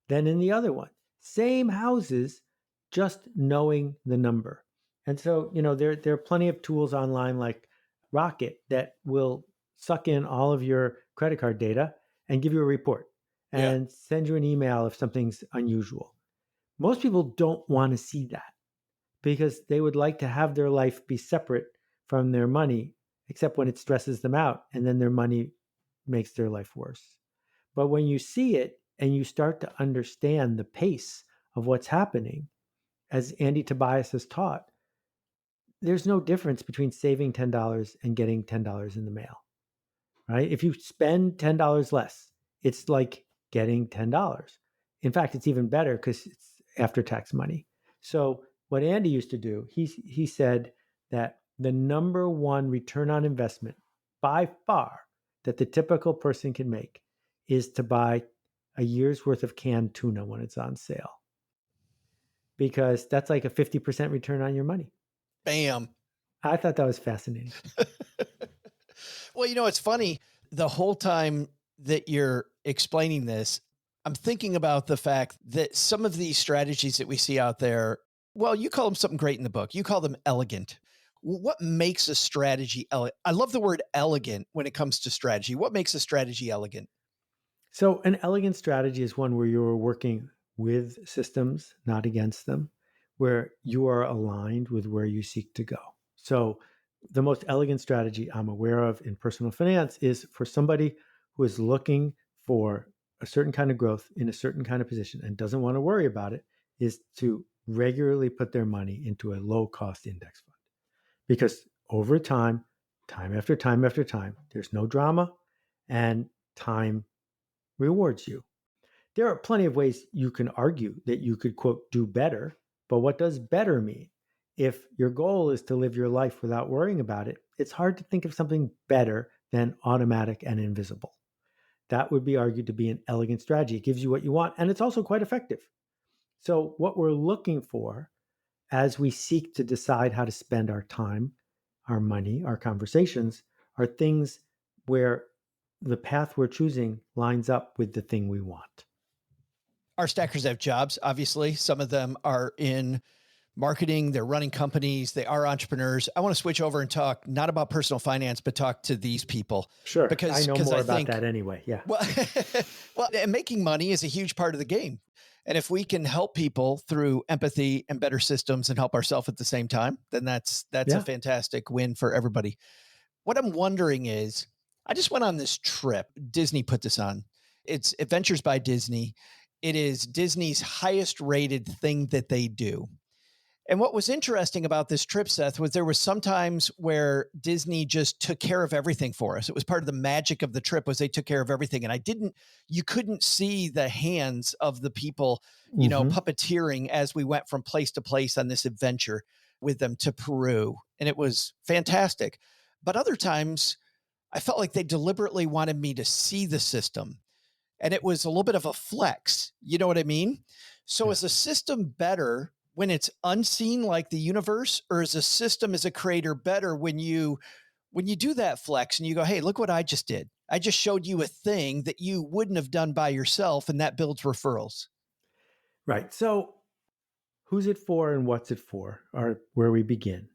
[SPEAKER 6] than in the other one. Same houses, just knowing the number. And so, there are plenty of tools online like Rocket that will suck in all of your credit card data and give you a report and send you an email if something's unusual. Most people don't want to see that because they would like to have their life be separate from their money, except when it stresses them out and then their money makes their life worse. But when you see it and you start to understand the pace of what's happening, as Andy Tobias has taught, there's no difference between saving $10 and getting $10 in the mail, right? If you spend $10 less, it's like getting $10. In fact, it's even better because it's after-tax money. So what Andy used to do, he said that the number one return on investment by far that the typical person can make is to buy a year's worth of canned tuna when it's on sale, because that's like a 50% return on your money.
[SPEAKER 2] Bam.
[SPEAKER 6] I thought that was fascinating.
[SPEAKER 2] Well, it's funny. The whole time that you're explaining this, I'm thinking about the fact that some of these strategies that we see out there, well, you call them something great in the book. You call them elegant. What makes a strategy elegant? I love the word elegant when it comes to strategy. What makes a strategy elegant?
[SPEAKER 6] So an elegant strategy is one where you're working with systems, not against them, where you are aligned with where you seek to go. So the most elegant strategy I'm aware of in personal finance is for somebody who is looking for a certain kind of growth in a certain kind of position and doesn't want to worry about it, is to regularly put their money into a low-cost index fund. Because over time after time after time, there's no drama and time rewards you. There are plenty of ways you can argue that you could, quote, do better, but what does better mean? If your goal is to live your life without worrying about it, it's hard to think of something better than automatic and invisible. That would be argued to be an elegant strategy. It gives you what you want, and it's also quite effective. So what we're looking for as we seek to decide how to spend our time, our money, our conversations, are things where the path we're choosing lines up with the thing we want.
[SPEAKER 2] Our stackers have jobs, obviously. Some of them are in marketing, they're running companies, they are entrepreneurs. I want to switch over and talk not about personal finance, but talk to these people.
[SPEAKER 6] Sure,
[SPEAKER 2] because
[SPEAKER 6] I know more about that anyway. Yeah.
[SPEAKER 2] Well, and making money is a huge part of the game. And if we can help people through empathy and better systems and help ourselves at the same time, then that's a fantastic win for everybody. What I'm wondering is, I just went on this trip. Disney put this on. It's Adventures by Disney. It is Disney's highest rated thing that they do. And what was interesting about this trip, Seth, was there was some times where Disney just took care of everything for us. It was part of the magic of the trip was they took care of everything. And you couldn't see the hands of the people, puppeteering as we went from place to place on this adventure with them to Peru. And it was fantastic. But other times I felt like they deliberately wanted me to see the system. And it was a little bit of a flex. You know what I mean? So is the system better when it's unseen like the universe, or is a system as a creator better when you do that flex and you go, hey, look what I just did. I just showed you a thing that you wouldn't have done by yourself, and that builds referrals.
[SPEAKER 6] Right. So who's it for and what's it for are where we begin.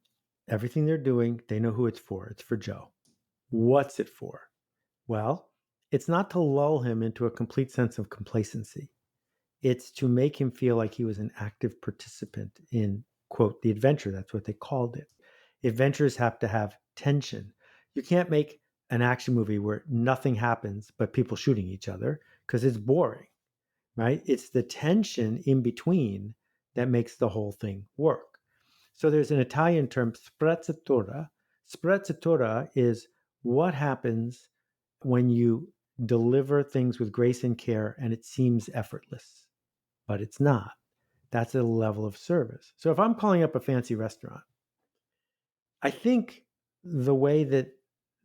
[SPEAKER 6] Everything they're doing, they know who it's for. It's for Joe. What's it for? Well, it's not to lull him into a complete sense of complacency. It's to make him feel like he was an active participant in, quote, the adventure. That's what they called it. Adventures have to have tension. You can't make an action movie where nothing happens but people shooting each other because it's boring, right? It's the tension in between that makes the whole thing work. So there's an Italian term, sprezzatura. Sprezzatura is what happens when you deliver things with grace and care and it seems effortless. But it's not. That's a level of service. So if I'm calling up a fancy restaurant, I think the way that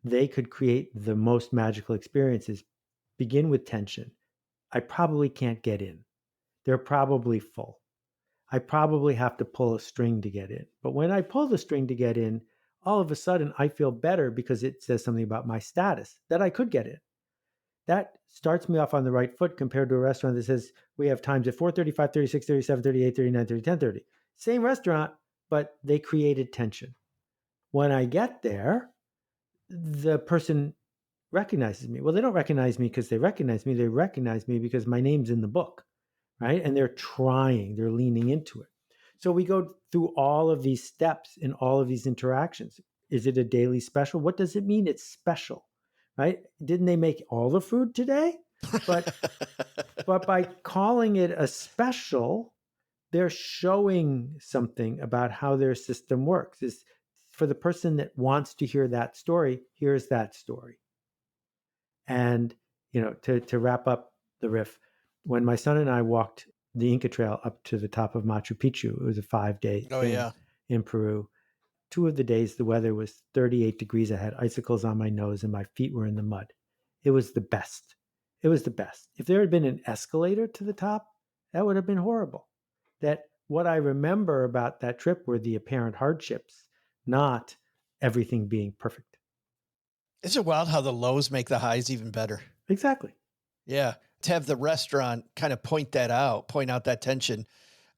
[SPEAKER 6] they could create the most magical experiences begin with tension. I probably can't get in. They're probably full. I probably have to pull a string to get in. But when I pull the string to get in, all of a sudden I feel better because it says something about my status that I could get in. That starts me off on the right foot compared to a restaurant that says we have times at 4:30, 5:30, 6:30, 7:30, 8:30, 9:30, 10:30. Same restaurant, but they created tension. When I get there, the person recognizes me. Well, they don't recognize me because they recognize me. They recognize me because my name's in the book, right? And they're leaning into it. So we go through all of these steps in all of these interactions. Is it a daily special? What does it mean it's special? Right? Didn't they make all the food today? But by calling it a special, they're showing something about how their system works. Is for the person that wants to hear that story, here's that story. And to wrap up the riff, when my son and I walked the Inca Trail up to the top of Machu Picchu, it was a 5-day thing in Peru. 2 of the days, the weather was 38 degrees. I had icicles on my nose and my feet were in the mud. It was the best. It was the best. If there had been an escalator to the top, that would have been horrible. That what I remember about that trip were the apparent hardships, not everything being perfect.
[SPEAKER 2] Isn't it wild how the lows make the highs even better?
[SPEAKER 6] Exactly.
[SPEAKER 2] Yeah. To have the restaurant kind of point out that tension,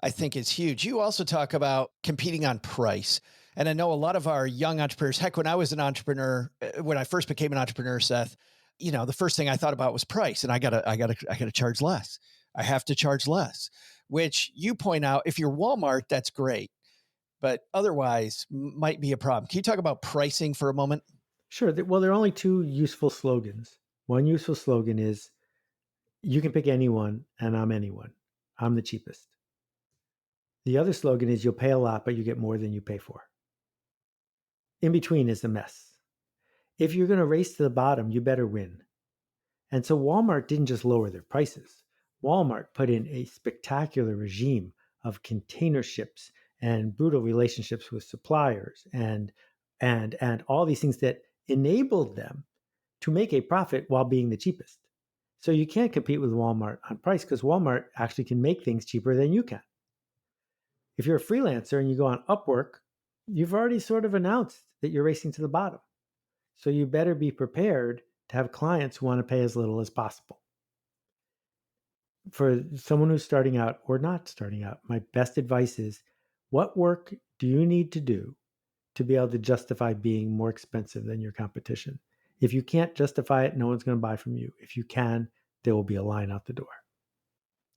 [SPEAKER 2] I think is huge. You also talk about competing on price. And I know a lot of our young entrepreneurs, heck, when I was an entrepreneur, when I first became an entrepreneur, Seth, the first thing I thought about was price. And I gotta charge less. I have to charge less, which you point out, if you're Walmart, that's great. But otherwise might be a problem. Can you talk about pricing for a moment?
[SPEAKER 6] Sure. Well, there are only 2 useful slogans. One useful slogan is, you can pick anyone and I'm anyone. I'm the cheapest. The other slogan is, you'll pay a lot, but you get more than you pay for. In between is the mess. If you're going to race to the bottom, you better win. And so Walmart didn't just lower their prices. Walmart put in a spectacular regime of container ships and brutal relationships with suppliers and all these things that enabled them to make a profit while being the cheapest. So you can't compete with Walmart on price because Walmart actually can make things cheaper than you can. If you're a freelancer and you go on Upwork, you've already sort of announced that you're racing to the bottom. So you better be prepared to have clients who want to pay as little as possible. For someone who's starting out or not starting out, my best advice is, what work do you need to do to be able to justify being more expensive than your competition? If you can't justify it, no one's going to buy from you. If you can, there will be a line out the door.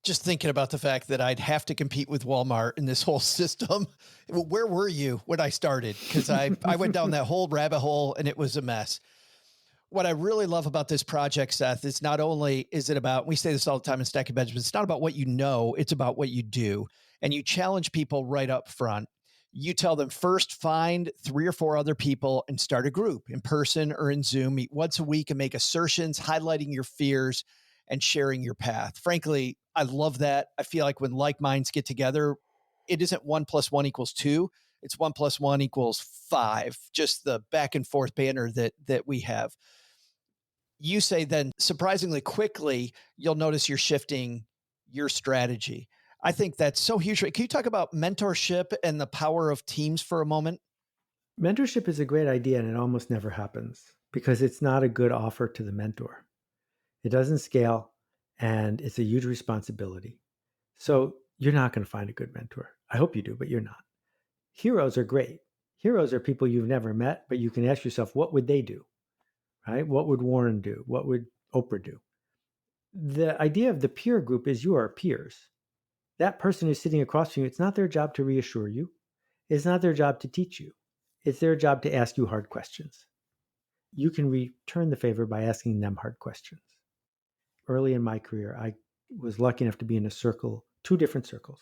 [SPEAKER 2] Just thinking about the fact that I'd have to compete with Walmart in this whole system. Where were you when I started? Because I went down that whole rabbit hole and it was a mess. What I really love about this project, Seth, is not only is it about, we say this all the time in Stacking Benjamins, it's not about what you know, it's about what you do. And you challenge people right up front. You tell them first, find 3 or 4 other people and start a group in person or in Zoom. Meet once a week and make assertions, highlighting your fears and sharing your path. Frankly, I love that. I feel like when like minds get together, it isn't 1 + 1 = 2. It's 1 + 1 = 5. Just the back and forth banter that we have. You say then surprisingly quickly, you'll notice you're shifting your strategy. I think that's so huge. Can you talk about mentorship and the power of teams for a moment?
[SPEAKER 6] Mentorship is a great idea, and it almost never happens because it's not a good offer to the mentor. It doesn't scale, and it's a huge responsibility. So you're not going to find a good mentor. I hope you do, but you're not. Heroes are great. Heroes are people you've never met, but you can ask yourself, what would they do? Right? What would Warren do? What would Oprah do? The idea of the peer group is you are peers. That person who's sitting across from you, it's not their job to reassure you. It's not their job to teach you. It's their job to ask you hard questions. You can return the favor by asking them hard questions. Early in my career, I was lucky enough to be in a circle, 2 different circles.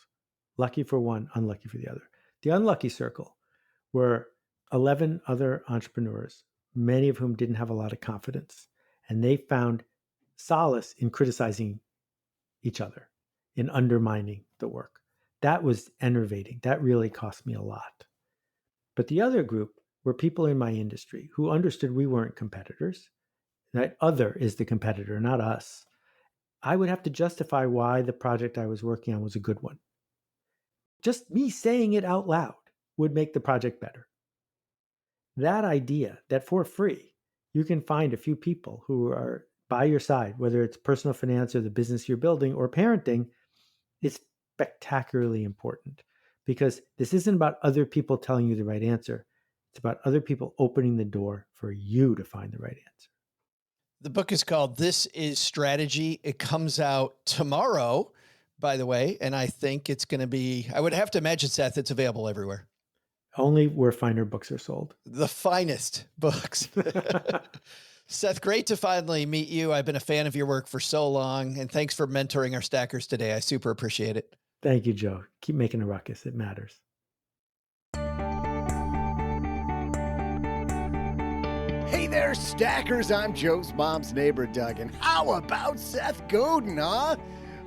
[SPEAKER 6] Lucky for one, unlucky for the other. The unlucky circle were 11 other entrepreneurs, many of whom didn't have a lot of confidence. And they found solace in criticizing each other, in undermining the work. That was enervating. That really cost me a lot. But the other group were people in my industry who understood we weren't competitors. That other is the competitor, not us. I would have to justify why the project I was working on was a good one. Just me saying it out loud would make the project better. That idea that for free, you can find a few people who are by your side, whether it's personal finance or the business you're building or parenting, is spectacularly important because this isn't about other people telling you the right answer. It's about other people opening the door for you to find the right answer.
[SPEAKER 2] The book is called This Is Strategy. It comes out tomorrow, by the way, and I think it's going to be, I would have to imagine, Seth, it's available everywhere.
[SPEAKER 6] Only where finer books are sold.
[SPEAKER 2] The finest books. Seth, great to finally meet you. I've been a fan of your work for so long, and thanks for mentoring our stackers today. I super appreciate it.
[SPEAKER 6] Thank you, Joe. Keep making a ruckus. It matters.
[SPEAKER 5] Hey there, stackers. I'm Joe's mom's neighbor, Doug. And how about Seth Godin, huh?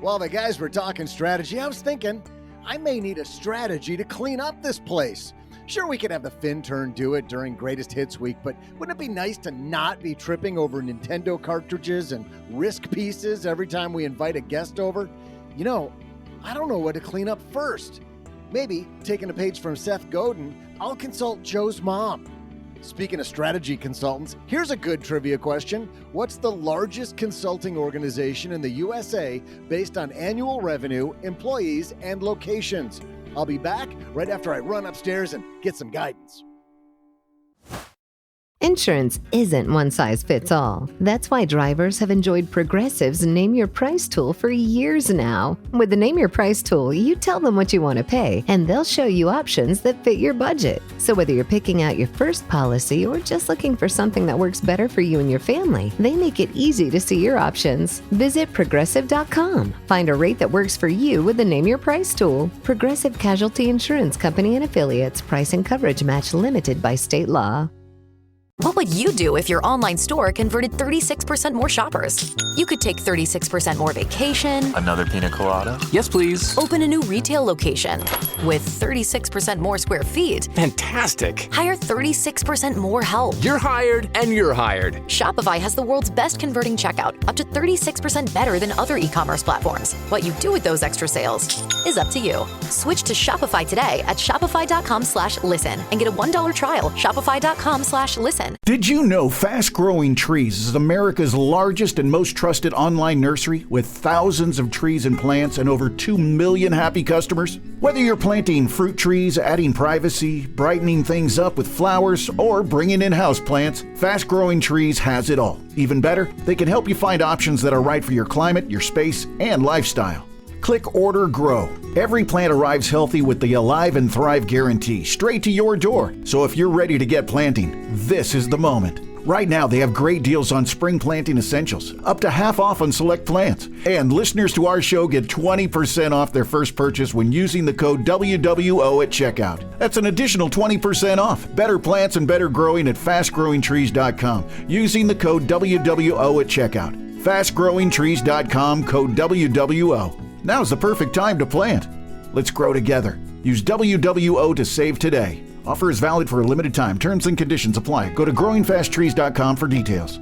[SPEAKER 5] While the guys were talking strategy, I was thinking I may need a strategy to clean up this place. Sure, we could have the Fin-Turn do it during Greatest Hits Week, but wouldn't it be nice to not be tripping over Nintendo cartridges and Risk pieces every time we invite a guest over? You know, I don't know what to clean up first. Maybe, taking a page from Seth Godin, I'll consult Joe's mom. Speaking of strategy consultants, here's a good trivia question. What's the largest consulting organization in the USA based on annual revenue, employees, and locations? I'll be back right after I run upstairs and get some guidance.
[SPEAKER 7] Insurance isn't one size fits all. That's why drivers have enjoyed Progressive's Name Your Price tool for years now. With the Name Your Price tool, you tell them what you want to pay, and they'll show you options that fit your budget. So whether you're picking out your first policy or just looking for something that works better for you and your family, they make it easy to see your options. Visit Progressive.com. Find a rate that works for you with the Name Your Price tool. Progressive Casualty Insurance Company and Affiliates. Price and coverage match limited by state law.
[SPEAKER 8] What would you do if your online store converted 36% more shoppers? You could take 36% more vacation.
[SPEAKER 9] Another pina colada? Yes, please.
[SPEAKER 8] Open a new retail location with 36% more square feet.
[SPEAKER 9] Fantastic.
[SPEAKER 8] Hire 36% more help.
[SPEAKER 9] You're hired and you're hired.
[SPEAKER 8] Shopify has the world's best converting checkout, up to 36% better than other e-commerce platforms. What you do with those extra sales is up to you. Switch to Shopify today at shopify.com/listen and get a $1 trial. Shopify.com/listen.
[SPEAKER 1] Did you know Fast Growing Trees is America's largest and most trusted online nursery with thousands of trees and plants and over 2 million happy customers? Whether you're planting fruit trees, adding privacy, brightening things up with flowers, or bringing in houseplants, Fast Growing Trees has it all. Even better, they can help you find options that are right for your climate, your space, and lifestyle. Click Order Grow. Every plant arrives healthy with the Alive and Thrive guarantee straight to your door. So if you're ready to get planting, this is the moment. Right now, they have great deals on spring planting essentials, up to half off on select plants. And listeners to our show get 20% off their first purchase when using the code WWO at checkout. That's an additional 20% off. Better plants and better growing at fastgrowingtrees.com using the code WWO at checkout. Fastgrowingtrees.com, code WWO. Now's the perfect time to plant. Let's grow together. Use WWO to save today. Offer is valid for a limited time. Terms and conditions apply. Go to growingfasttrees.com for details.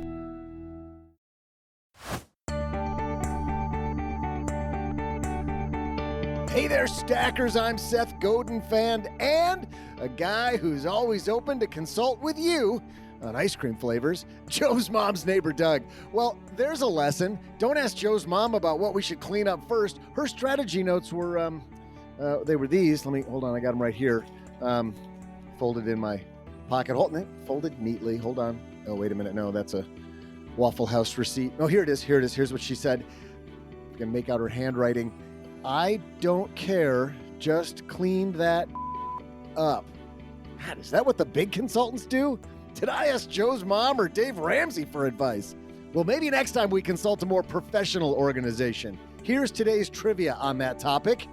[SPEAKER 5] Hey there, stackers. I'm Seth Godin, fan and a guy who's always open to consult with you on ice cream flavors, Joe's mom's neighbor, Doug. Well, there's a lesson. Don't ask Joe's mom about what we should clean up first. Her strategy notes were, they were these. Hold on, I got them right here. Folded in my pocket. Folded neatly. Hold on. Oh, wait a minute. No, that's a Waffle House receipt. Oh, here it is. Here's what she said. You can make out her handwriting. I don't care. Just clean that up. God, is that what the big consultants do? Did I ask Joe's mom or Dave Ramsey for advice? Well, maybe next time we consult a more professional organization. Here's today's trivia on that topic.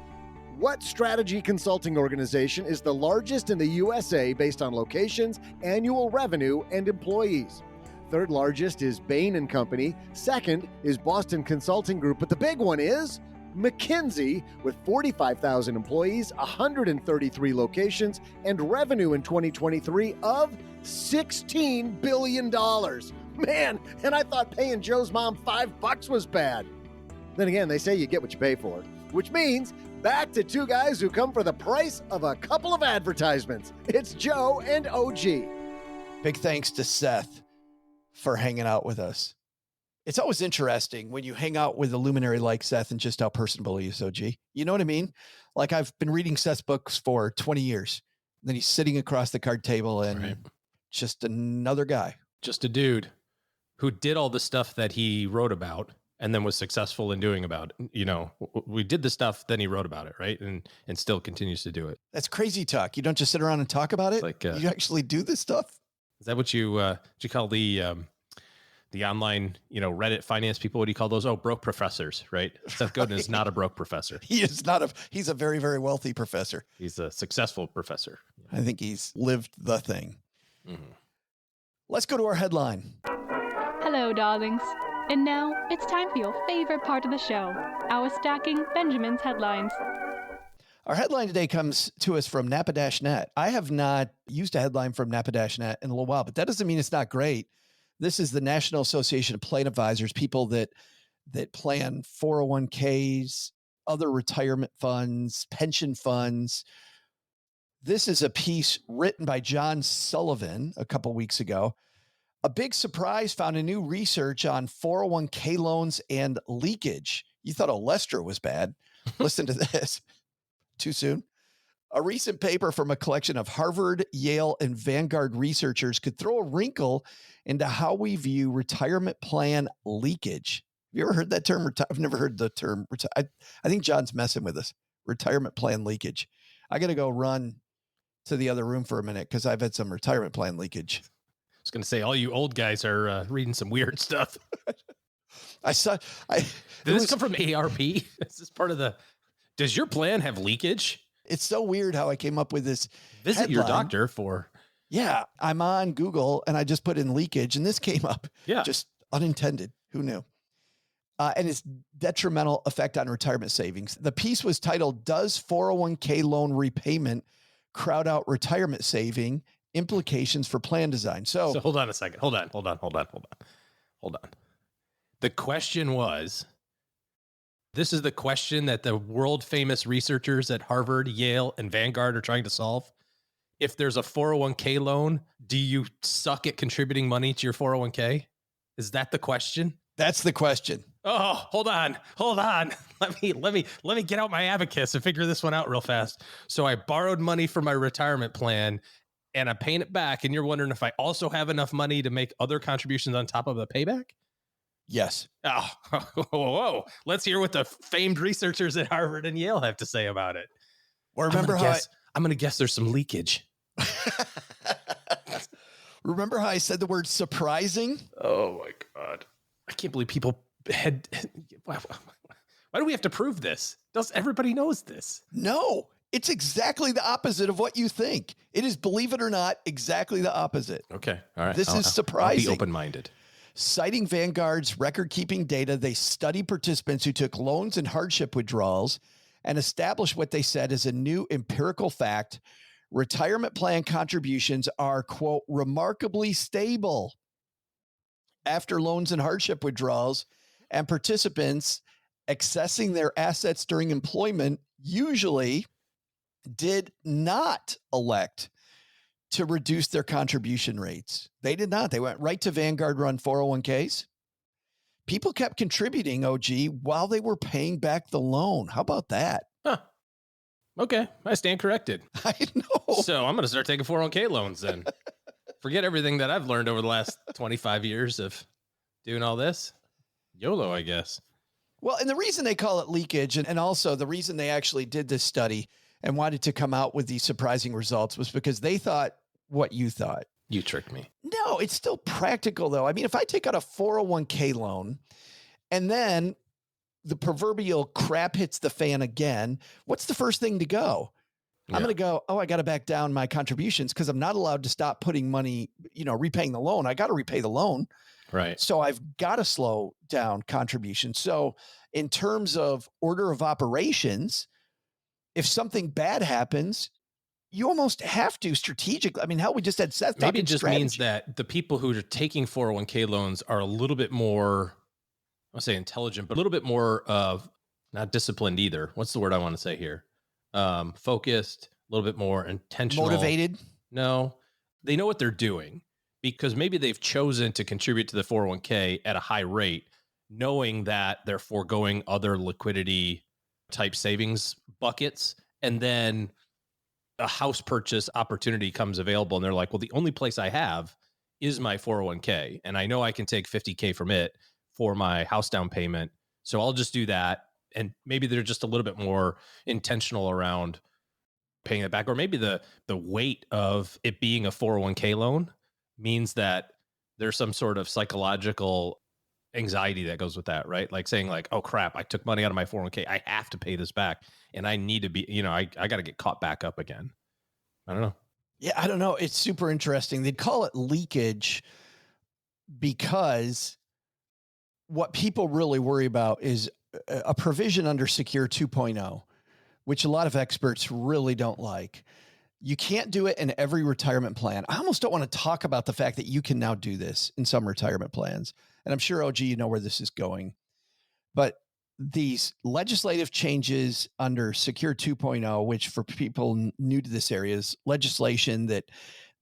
[SPEAKER 5] What strategy consulting organization is the largest in the USA based on locations, annual revenue, and employees? Third largest is Bain & Company. Second is Boston Consulting Group. But the big one is McKinsey with 45,000 employees, 133 locations, and revenue in 2023 of $16 billion. Man, and I thought paying Joe's mom $5 was bad. Then again, they say you get what you pay for, which means back to two guys who come for the price of a couple of advertisements. It's Joe and OG.
[SPEAKER 2] Big thanks to Seth for hanging out with us. It's always interesting when you hang out with a luminary like Seth and just how personable he is, OG. You know what I mean? Like, I've been reading Seth's books for 20 years. And then he's sitting across the card table and just another guy.
[SPEAKER 3] Just a dude who did all the stuff that he wrote about and then was successful in doing about it. You know, we did the stuff, then he wrote about it, right? And still continues to do it.
[SPEAKER 2] That's crazy talk. You don't just sit around and talk about it.
[SPEAKER 3] Like,
[SPEAKER 2] you actually do this stuff.
[SPEAKER 3] Is that what you call the online, Reddit finance people? What do you call those? Oh, broke professors, right? Seth Godin is not a broke professor.
[SPEAKER 2] He's a very, very wealthy professor.
[SPEAKER 3] He's a successful professor.
[SPEAKER 2] I think he's lived the thing.
[SPEAKER 3] Mm-hmm.
[SPEAKER 2] Let's go to our headline.
[SPEAKER 10] Hello, darlings. And now it's time for your favorite part of the show, our Stacking Benjamin's headlines.
[SPEAKER 2] Our headline today comes to us from Napa-Net. I have not used a headline from Napa-Net in a little while, but that doesn't mean it's not great. This is the National Association of Plan Advisors, people that plan 401ks, other retirement funds, pension funds. This is a piece written by John Sullivan a couple weeks ago. A big surprise found in new research on 401k loans and leakage. You thought Olestra was bad. Listen to this. Too soon? A recent paper from a collection of Harvard, Yale, and Vanguard researchers could throw a wrinkle into how we view retirement plan leakage. Have you ever heard that term? I've never heard the term. I think John's messing with us. Retirement plan leakage. I got to go run to the other room for a minute because I've had some retirement plan leakage.
[SPEAKER 3] I was going to say, all you old guys are reading some weird stuff.
[SPEAKER 2] Did
[SPEAKER 3] this come from ARP? Is this part of the... Does your plan have leakage?
[SPEAKER 2] It's so weird how I came up with this.
[SPEAKER 3] Visit your doctor for...
[SPEAKER 2] Yeah, I'm on Google and I just put in leakage and this came up.
[SPEAKER 3] Yeah.
[SPEAKER 2] Just unintended. Who knew? And its detrimental effect on retirement savings. The piece was titled, Does 401k Loan Repayment Crowd Out Retirement Saving? Implications for Plan Design. So
[SPEAKER 3] hold on a second. Hold on. The question was... This is the question that the world famous researchers at Harvard, Yale, and Vanguard are trying to solve. If there's a 401k loan, do you suck at contributing money to your 401k? Is that the question?
[SPEAKER 2] That's the question.
[SPEAKER 3] Oh, hold on. Let me get out my abacus and figure this one out real fast. So I borrowed money for my retirement plan and I'm paying it back. And you're wondering if I also have enough money to make other contributions on top of the payback?
[SPEAKER 2] Yes.
[SPEAKER 3] Oh, whoa. Let's hear what the famed researchers at Harvard and Yale have to say about it.
[SPEAKER 2] Well, remember
[SPEAKER 3] I'm going to guess there's some leakage.
[SPEAKER 2] Remember how I said the word surprising?
[SPEAKER 3] Oh my God. I can't believe people had. Why do we have to prove this? Everybody knows this?
[SPEAKER 2] No, it's exactly the opposite of what you think. It is, believe it or not, exactly the opposite.
[SPEAKER 3] Okay. All right.
[SPEAKER 2] This is surprising.
[SPEAKER 3] I'll be open-minded.
[SPEAKER 2] Citing Vanguard's record-keeping data, they studied participants who took loans and hardship withdrawals and established what they said is a new empirical fact. Retirement plan contributions are, quote, remarkably stable after loans and hardship withdrawals, and participants accessing their assets during employment usually did not elect to reduce their contribution rates. They did not. They went right to Vanguard run 401ks. People kept contributing, OG, while they were paying back the loan. How about that?
[SPEAKER 3] Huh. Okay. I stand corrected.
[SPEAKER 2] I know.
[SPEAKER 3] So I'm going to start taking 401k loans then. Forget everything that I've learned over the last 25 years of doing all this. YOLO, I guess.
[SPEAKER 2] Well, and the reason they call it leakage, and also the reason they actually did this study and wanted to come out with these surprising results, was because they thought what you thought.
[SPEAKER 3] You tricked me.
[SPEAKER 2] No, it's still practical, though. I mean, if I take out a 401k loan and then the proverbial crap hits the fan again, what's the first thing to go? Yeah. I'm going to go, I got to back down my contributions because I'm not allowed to stop putting money, repaying the loan. I got to repay the loan.
[SPEAKER 3] Right.
[SPEAKER 2] So I've got to slow down contributions. So in terms of order of operations, if something bad happens, you almost have to strategically. I mean, hell, we just had Seth.
[SPEAKER 3] Maybe it just
[SPEAKER 2] strategy.
[SPEAKER 3] means that the people who are taking 401k loans are a little bit more, I'll say intelligent, but a little bit more of not disciplined either. What's the word I want to say here? Focused, a little bit more intentional.
[SPEAKER 2] Motivated?
[SPEAKER 3] No, they know what they're doing because maybe they've chosen to contribute to the 401k at a high rate, knowing that they're foregoing other liquidity type savings buckets. And then a house purchase opportunity comes available and they're like, well, the only place I have is my 401k. And I know I can take 50K from it for my house down payment. So I'll just do that. And maybe they're just a little bit more intentional around paying it back. Or maybe the weight of it being a 401k loan means that there's some sort of psychological anxiety that goes with that, right? Like saying like, oh crap, I took money out of my 401k. I have to pay this back. And I need to be, I got to get caught back up again. I don't know.
[SPEAKER 2] Yeah, I don't know. It's super interesting. They'd call it leakage because what people really worry about is a provision under Secure 2.0, which a lot of experts really don't like. You can't do it in every retirement plan. I almost don't want to talk about the fact that you can now do this in some retirement plans. And I'm sure, OG, you know where this is going. But these legislative changes under Secure 2.0, which for people new to this area is legislation that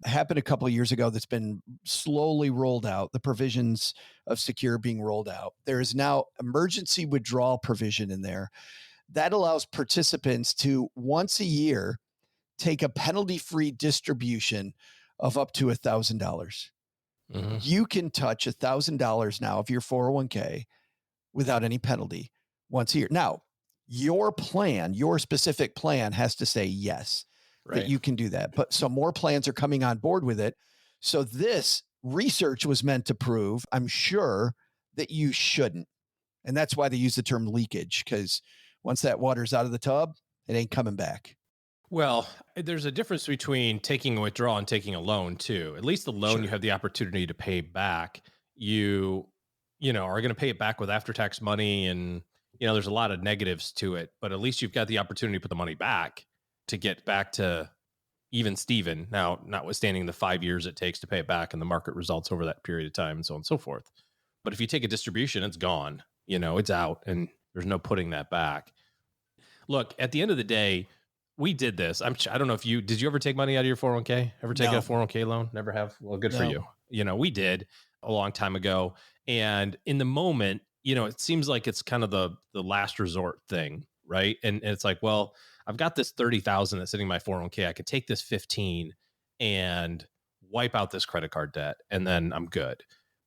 [SPEAKER 2] happened a couple of years ago that's been slowly rolled out, the provisions of Secure being rolled out. There is now emergency withdrawal provision in there that allows participants to once a year take a penalty-free distribution of up to $1,000. Mm-hmm. You can touch $1,000 now of your 401k without any penalty once a year. Now, your plan, your specific plan has to say yes, right, that you can do that. But so more plans are coming on board with it. So this research was meant to prove, I'm sure, that you shouldn't. And that's why they use the term leakage, because once that water's out of the tub, it ain't coming back.
[SPEAKER 3] Well, there's a difference between taking a withdrawal and taking a loan too. At least the loan, sure, you have the opportunity to pay back. You are going to pay it back with after-tax money, and there's a lot of negatives to it. But at least you've got the opportunity to put the money back to get back to even Steven. Now, notwithstanding the 5 years it takes to pay it back and the market results over that period of time, and so on and so forth. But if you take a distribution, it's gone. It's out, and there's no putting that back. Look, at the end of the day, we did this. I don't know if did you ever take money out of your 401k? Ever take a 401k loan? Never have? Well, good for you. We did a long time ago. And in the moment, it seems like it's kind of the last resort thing, right? And it's like, well, I've got this 30,000 that's sitting in my 401k. I could take this 15 and wipe out this credit card debt, and then I'm good.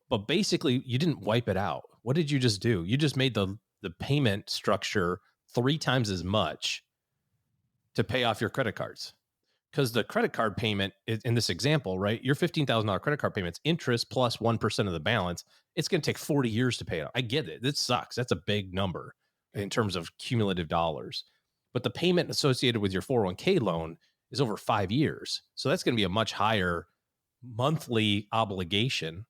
[SPEAKER 3] But basically, you didn't wipe it out. What did you just do? You just made the payment structure 3 times as much to pay off your credit cards. Because the credit card payment in this example, right? Your $15,000 credit card payment's interest plus 1% of the balance. It's going to take 40 years to pay it off. I get it. This sucks. That's a big number in terms of cumulative dollars. But the payment associated with your 401k loan is over 5 years. So that's going to be a much higher monthly obligation.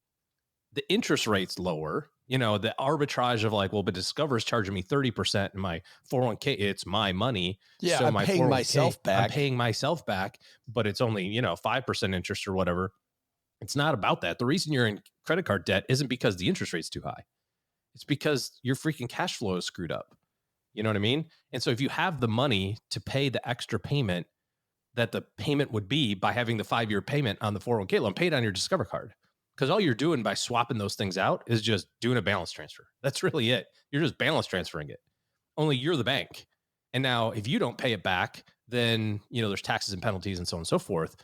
[SPEAKER 3] The interest rate's lower. The arbitrage of like, well, but Discover's charging me 30% in my 401k. It's my money.
[SPEAKER 2] Yeah,
[SPEAKER 3] so
[SPEAKER 2] I'm
[SPEAKER 3] my
[SPEAKER 2] paying
[SPEAKER 3] 401k,
[SPEAKER 2] myself back.
[SPEAKER 3] I'm paying myself back, but it's only, 5% interest or whatever. It's not about that. The reason you're in credit card debt isn't because the interest rate's too high. It's because your freaking cash flow is screwed up. You know what I mean? And so if you have the money to pay the extra payment that the payment would be by having the 5-year payment on the 401k loan, pay it on your Discover card. Because all you're doing by swapping those things out is just doing a balance transfer. That's really it. You're just balance transferring it. Only you're the bank. And now if you don't pay it back, then, there's taxes and penalties and so on and so forth.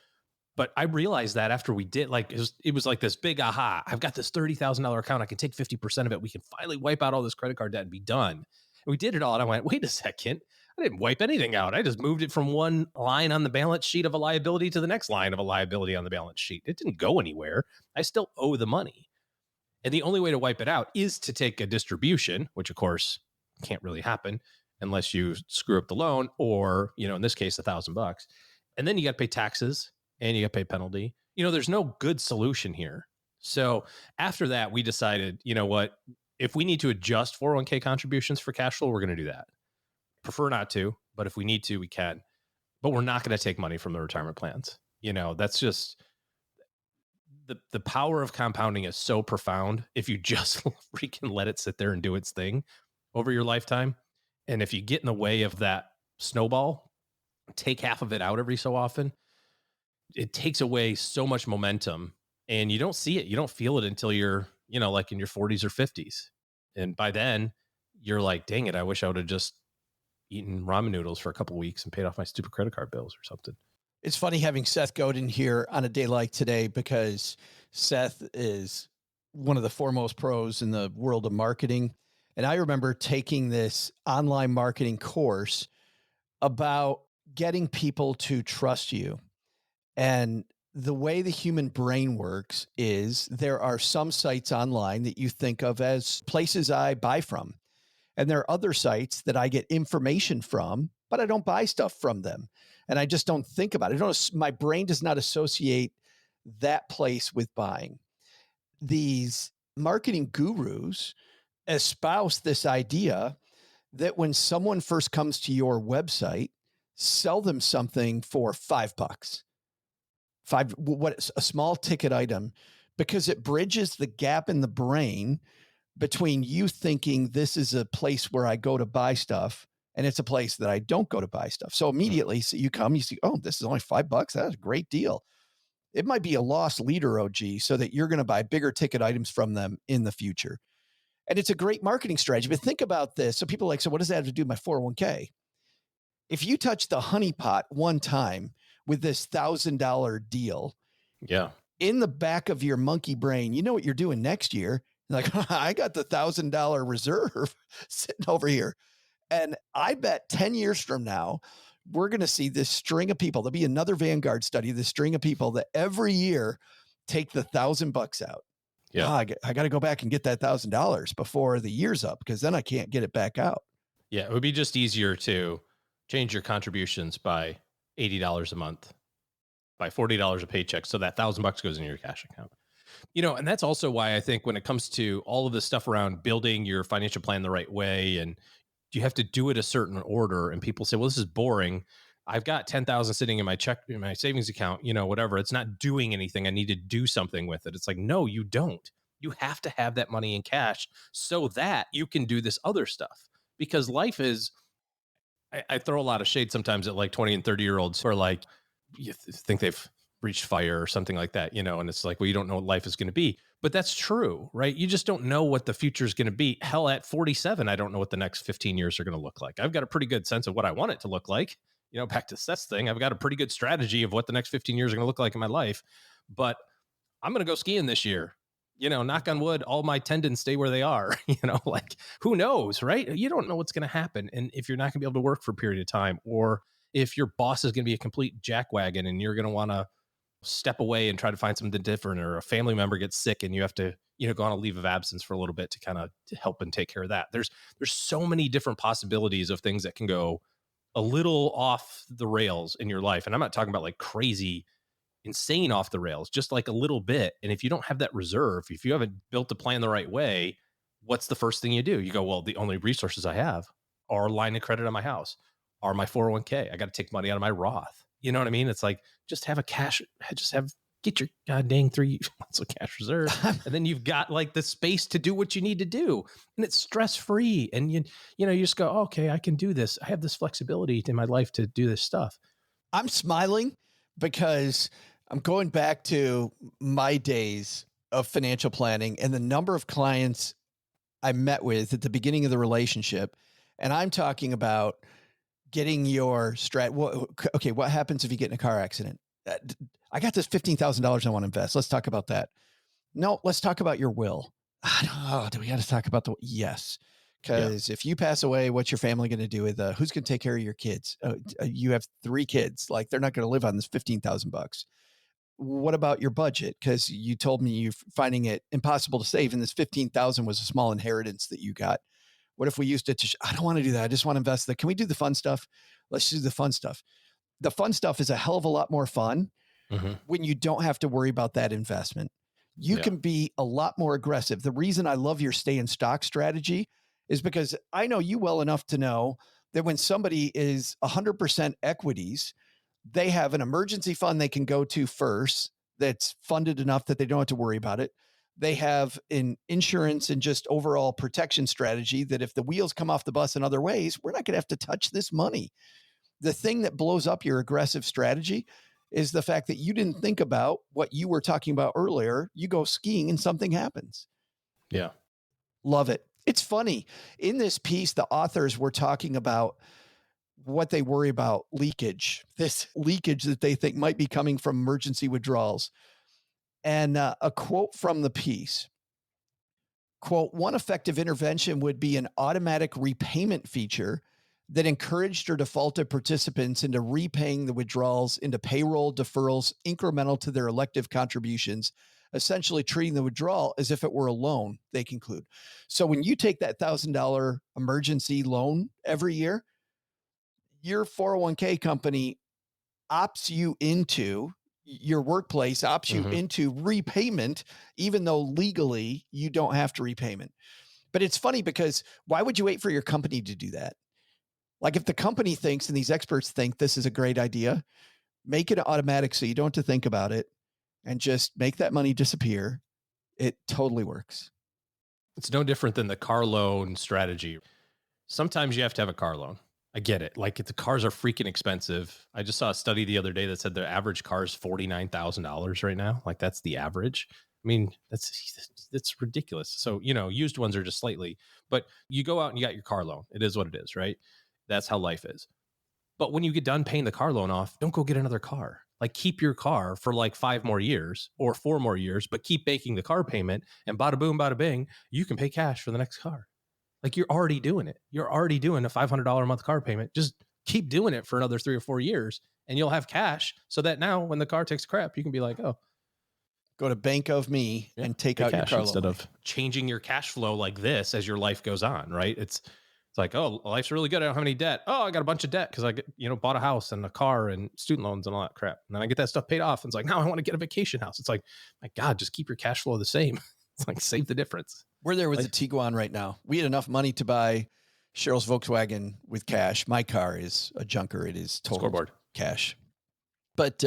[SPEAKER 3] But I realized that after we did, like, it was like this big aha. I've got this $30,000 account. I can take 50% of it. We can finally wipe out all this credit card debt and be done. And we did it all. And I went, wait a second. I didn't wipe anything out. I just moved it from one line on the balance sheet of a liability to the next line of a liability on the balance sheet. It didn't go anywhere. I still owe the money. And the only way to wipe it out is to take a distribution, which of course can't really happen unless you screw up the loan or, in this case, $1,000. And then you got to pay taxes and you got to pay penalty. There's no good solution here. So after that, we decided, what, if we need to adjust 401k contributions for cash flow, we're going to do that. Prefer not to, but if we need to, we can. But we're not going to take money from the retirement plans. That's just the power of compounding is so profound if you just freaking let it sit there and do its thing over your lifetime. And if you get in the way of that snowball, take half of it out every so often, it takes away so much momentum and you don't see it. You don't feel it until you're, like in your 40s or 50s. And by then you're like, dang it, I wish I would have just eaten ramen noodles for a couple of weeks and paid off my stupid credit card bills or something.
[SPEAKER 2] It's funny having Seth Godin here on a day like today because Seth is one of the foremost pros in the world of marketing. And I remember taking this online marketing course about getting people to trust you. And the way the human brain works is there are some sites online that you think of as places I buy from. And there are other sites that I get information from, but I don't buy stuff from them. And I just don't think about it. My brain does not associate that place with buying. These marketing gurus espouse this idea that when someone first comes to your website, sell them something for $5. A small ticket item, because it bridges the gap in the brain between you thinking this is a place where I go to buy stuff and it's a place that I don't go to buy stuff. So immediately you come, you see, oh, this is only $5. That's a great deal. It might be a lost leader, OG, so that you're going to buy bigger ticket items from them in the future. And it's a great marketing strategy. But think about this. So people are like, so what does that have to do with my 401k? If you touch the honeypot one time with this $1,000 deal,
[SPEAKER 3] yeah,
[SPEAKER 2] in the back of your monkey brain, you know what you're doing next year. Like, I got the $1,000 reserve sitting over here. And I bet 10 years from now, we're going to see this string of people. There'll be another Vanguard study, this string of people that every year take the $1,000 out.
[SPEAKER 3] Yeah.
[SPEAKER 2] I got to go back and get that $1,000 before the year's up because then I can't get it back out.
[SPEAKER 3] Yeah. It would be just easier to change your contributions by $80 a month, by $40 a paycheck. So that $1,000 goes in your cash account. And that's also why I think when it comes to all of this stuff around building your financial plan the right way, and you have to do it a certain order, and people say, well, this is boring. I've got 10,000 sitting in my savings account, whatever. It's not doing anything. I need to do something with it. It's like, no, you don't. You have to have that money in cash so that you can do this other stuff, because life is, I throw a lot of shade sometimes at like 20 and 30-year-olds who are like, you think they've reached fire or something like that, and it's like, well, you don't know what life is going to be. But that's true, right? You just don't know what the future is going to be. Hell, at 47, I don't know what the next 15 years are going to look like. I've got a pretty good sense of what I want it to look like. Back to Seth's thing, I've got a pretty good strategy of what the next 15 years are going to look like in my life. But I'm going to go skiing this year. Knock on wood, all my tendons stay where they are. Like, who knows, right? You don't know what's going to happen. And if you're not going to be able to work for a period of time, or if your boss is going to be a complete jackwagon and you're going to want to step away and try to find something different, or a family member gets sick and you have to, go on a leave of absence for a little bit to kind of help and take care of that. There's so many different possibilities of things that can go a little off the rails in your life. And I'm not talking about like crazy, insane off the rails, just like a little bit. And if you don't have that reserve, if you haven't built the plan the right way, what's the first thing you do? You go, well, the only resources I have are a line of credit on my house, are my 401k. I got to take money out of my Roth. You know what I mean? It's like, get your goddamn 3 months of cash reserve. And then you've got like the space to do what you need to do. And it's stress-free. And you just go, okay, I can do this. I have this flexibility in my life to do this stuff.
[SPEAKER 2] I'm smiling because I'm going back to my days of financial planning and the number of clients I met with at the beginning of the relationship. And I'm talking about getting your okay, what happens if you get in a car accident? I got this $15,000 I want to invest. Let's talk about that. No, let's talk about your will. Do we got to talk about yes. Because if you pass away, what's your family going to do with who's going to take care of your kids? You have 3 kids. Like, they're not going to live on this $15,000. What about your budget? Because you told me you're finding it impossible to save, and this $15,000 was a small inheritance that you got. What if we used it to? I don't want to do that. I just want to invest. Can we do the fun stuff? Let's do the fun stuff. The fun stuff is a hell of a lot more fun when you don't have to worry about that investment. You can be a lot more aggressive. The reason I love your stay in stock strategy is because I know you well enough to know that when somebody is 100% equities, they have an emergency fund they can go to first that's funded enough that they don't have to worry about it. They have an insurance and just overall protection strategy that if the wheels come off the bus in other ways, we're not going to have to touch this money. The thing that blows up your aggressive strategy is the fact that you didn't think about what you were talking about earlier. You go skiing and something happens.
[SPEAKER 3] Yeah.
[SPEAKER 2] Love it. It's funny. In this piece, the authors were talking about what they worry about, leakage, this leakage that they think might be coming from emergency withdrawals. And a quote from the piece, quote, "One effective intervention would be an automatic repayment feature that encouraged or defaulted participants into repaying the withdrawals into payroll deferrals incremental to their elective contributions, essentially treating the withdrawal as if it were a loan," they conclude. So when you take that $1,000 emergency loan every year, your 401k company opts you into, your workplace opts you into repayment, even though legally you don't have to repayment. But it's funny because why would you wait for your company to do that? Like, if the company thinks, and these experts think this is a great idea, make it automatic so you don't have to think about it and just make that money disappear. It totally works.
[SPEAKER 3] It's no different than the car loan strategy. Sometimes you have to have a car loan. I get it. Like, if the cars are freaking expensive. I just saw a study the other day that said the average car is $49,000 right now. Like, that's the average. I mean, that's ridiculous. So, used ones are just slightly, but you go out and you got your car loan. It is what it is, right? That's how life is. But when you get done paying the car loan off, don't go get another car. Like, keep your car for like 5 more years or 4 more years, but keep making the car payment, and bada boom, bada bing, you can pay cash for the next car. Like, you're already doing it. You're already doing a $500 a month car payment. Just keep doing it for another 3 or 4 years, and you'll have cash so that now when the car takes crap, you can be like, oh,
[SPEAKER 2] go to Bank of Me and take out your car
[SPEAKER 3] instead
[SPEAKER 2] loan.
[SPEAKER 3] Of changing your cash flow like this as your life goes on, right? It's like, oh, life's really good. I don't have any debt. Oh, I got a bunch of debt because I get, bought a house and a car and student loans and all that crap. And then I get that stuff paid off. And it's like, now I want to get a vacation house. It's like, my God, just keep your cash flow the same. It's like, save the difference.
[SPEAKER 2] We're there with the Tiguan right now. We had enough money to buy Cheryl's Volkswagen with cash. My car is a junker. It is total
[SPEAKER 3] scoreboard
[SPEAKER 2] cash. But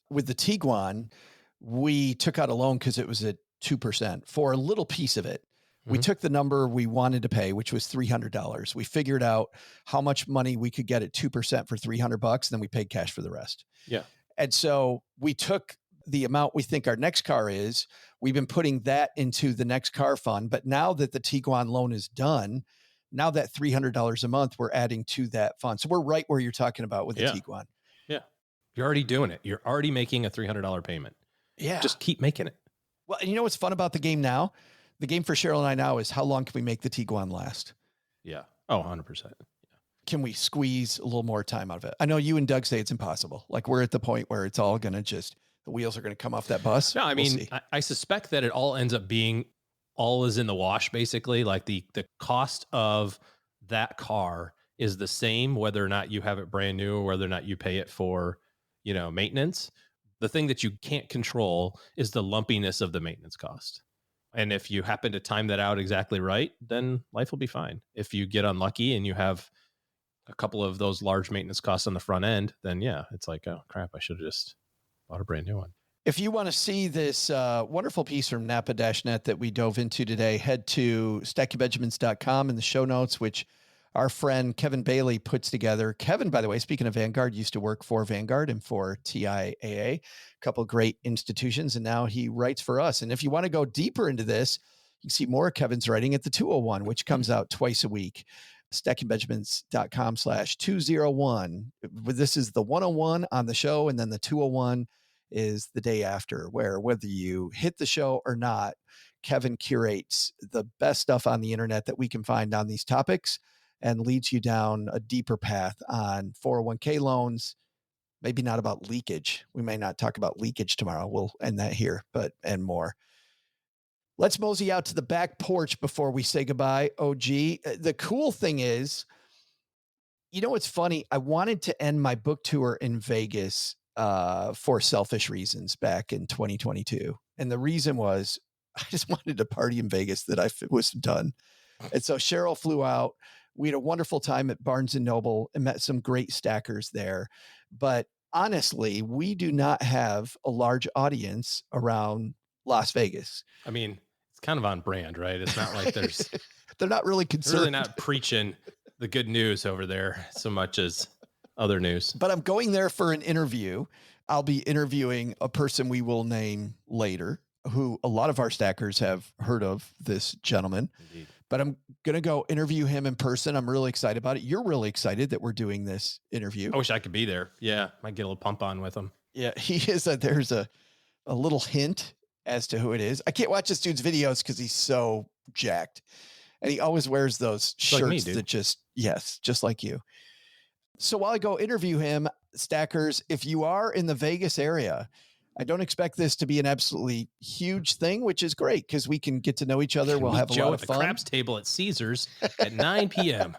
[SPEAKER 2] with the Tiguan, we took out a loan because it was at 2% for a little piece of it. We took the number we wanted to pay, which was $300. We figured out how much money we could get at 2% for $300, and then we paid cash for the rest.
[SPEAKER 3] Yeah.
[SPEAKER 2] And so we took the amount we think our next car is. We've been putting that into the next car fund. But now that the Tiguan loan is done, now that $300 a month, we're adding to that fund. So we're right where you're talking about with the Tiguan.
[SPEAKER 3] Yeah. You're already doing it. You're already making a $300 payment.
[SPEAKER 2] Yeah.
[SPEAKER 3] Just keep making it.
[SPEAKER 2] Well, and you know what's fun about the game now? The game for Cheryl and I now is how long can we make the Tiguan last?
[SPEAKER 3] Yeah. Oh, 100%. Yeah.
[SPEAKER 2] can we squeeze a little more time out of it? I know you and Doug say it's impossible. Like we're at the point where it's all going to just, the wheels are going to come off that bus.
[SPEAKER 3] No, I
[SPEAKER 2] We'll
[SPEAKER 3] mean,
[SPEAKER 2] see.
[SPEAKER 3] I suspect that it all ends up being all is in the wash, basically. Like the cost of that car is the same, whether or not you have it brand new or whether or not you pay it for, maintenance. The thing that you can't control is the lumpiness of the maintenance cost. And if you happen to time that out exactly right, then life will be fine. If you get unlucky and you have a couple of those large maintenance costs on the front end, then yeah, it's like, oh crap, I should have just bought a brand new one.
[SPEAKER 2] If you want to see this wonderful piece from Napa-Net that we dove into today, head to stackingbenjamins.com in the show notes, which our friend Kevin Bailey puts together. Kevin, by the way, speaking of Vanguard, used to work for Vanguard and for TIAA, a couple of great institutions, and now he writes for us. And if you want to go deeper into this, you can see more of Kevin's writing at the 201, which comes out twice a week. stackingbenjamins.com/201. This is the 101 on the show, and then the 201 is the day after, where whether you hit the show or not, Kevin curates the best stuff on the internet that we can find on these topics and leads you down a deeper path on 401k loans, maybe not about leakage. We may not talk about leakage tomorrow. We'll end that here, and more. Let's mosey out to the back porch before we say goodbye, OG. The cool thing is, what's funny? I wanted to end my book tour in Vegas for selfish reasons back in 2022. And the reason was I just wanted to party in Vegas that I was done. And so Cheryl flew out. We had a wonderful time at Barnes & Noble and met some great stackers there. But honestly, we do not have a large audience around Las Vegas.
[SPEAKER 3] I mean, it's kind of on brand, right? It's not like they're
[SPEAKER 2] not really concerned.
[SPEAKER 3] They're really not preaching the good news over there so much as other news.
[SPEAKER 2] But I'm going there for an interview. I'll be interviewing a person we will name later, who a lot of our stackers have heard of, this gentleman.
[SPEAKER 3] Indeed.
[SPEAKER 2] But I'm going to go interview him in person. I'm really excited about it. You're really excited that we're doing this interview.
[SPEAKER 3] I wish I could be there. Yeah. Might get a little pump on with him.
[SPEAKER 2] Yeah. He is there's a little hint as to who it is. I can't watch this dude's videos because he's so jacked. And he always wears those shirts
[SPEAKER 3] like me, dude.
[SPEAKER 2] that just like you. So while I go interview him, stackers, if you are in the Vegas area, I don't expect this to be an absolutely huge thing, which is great because we can get to know each other. We'll have a lot of fun.
[SPEAKER 3] The craps table at Caesars at 9 p.m.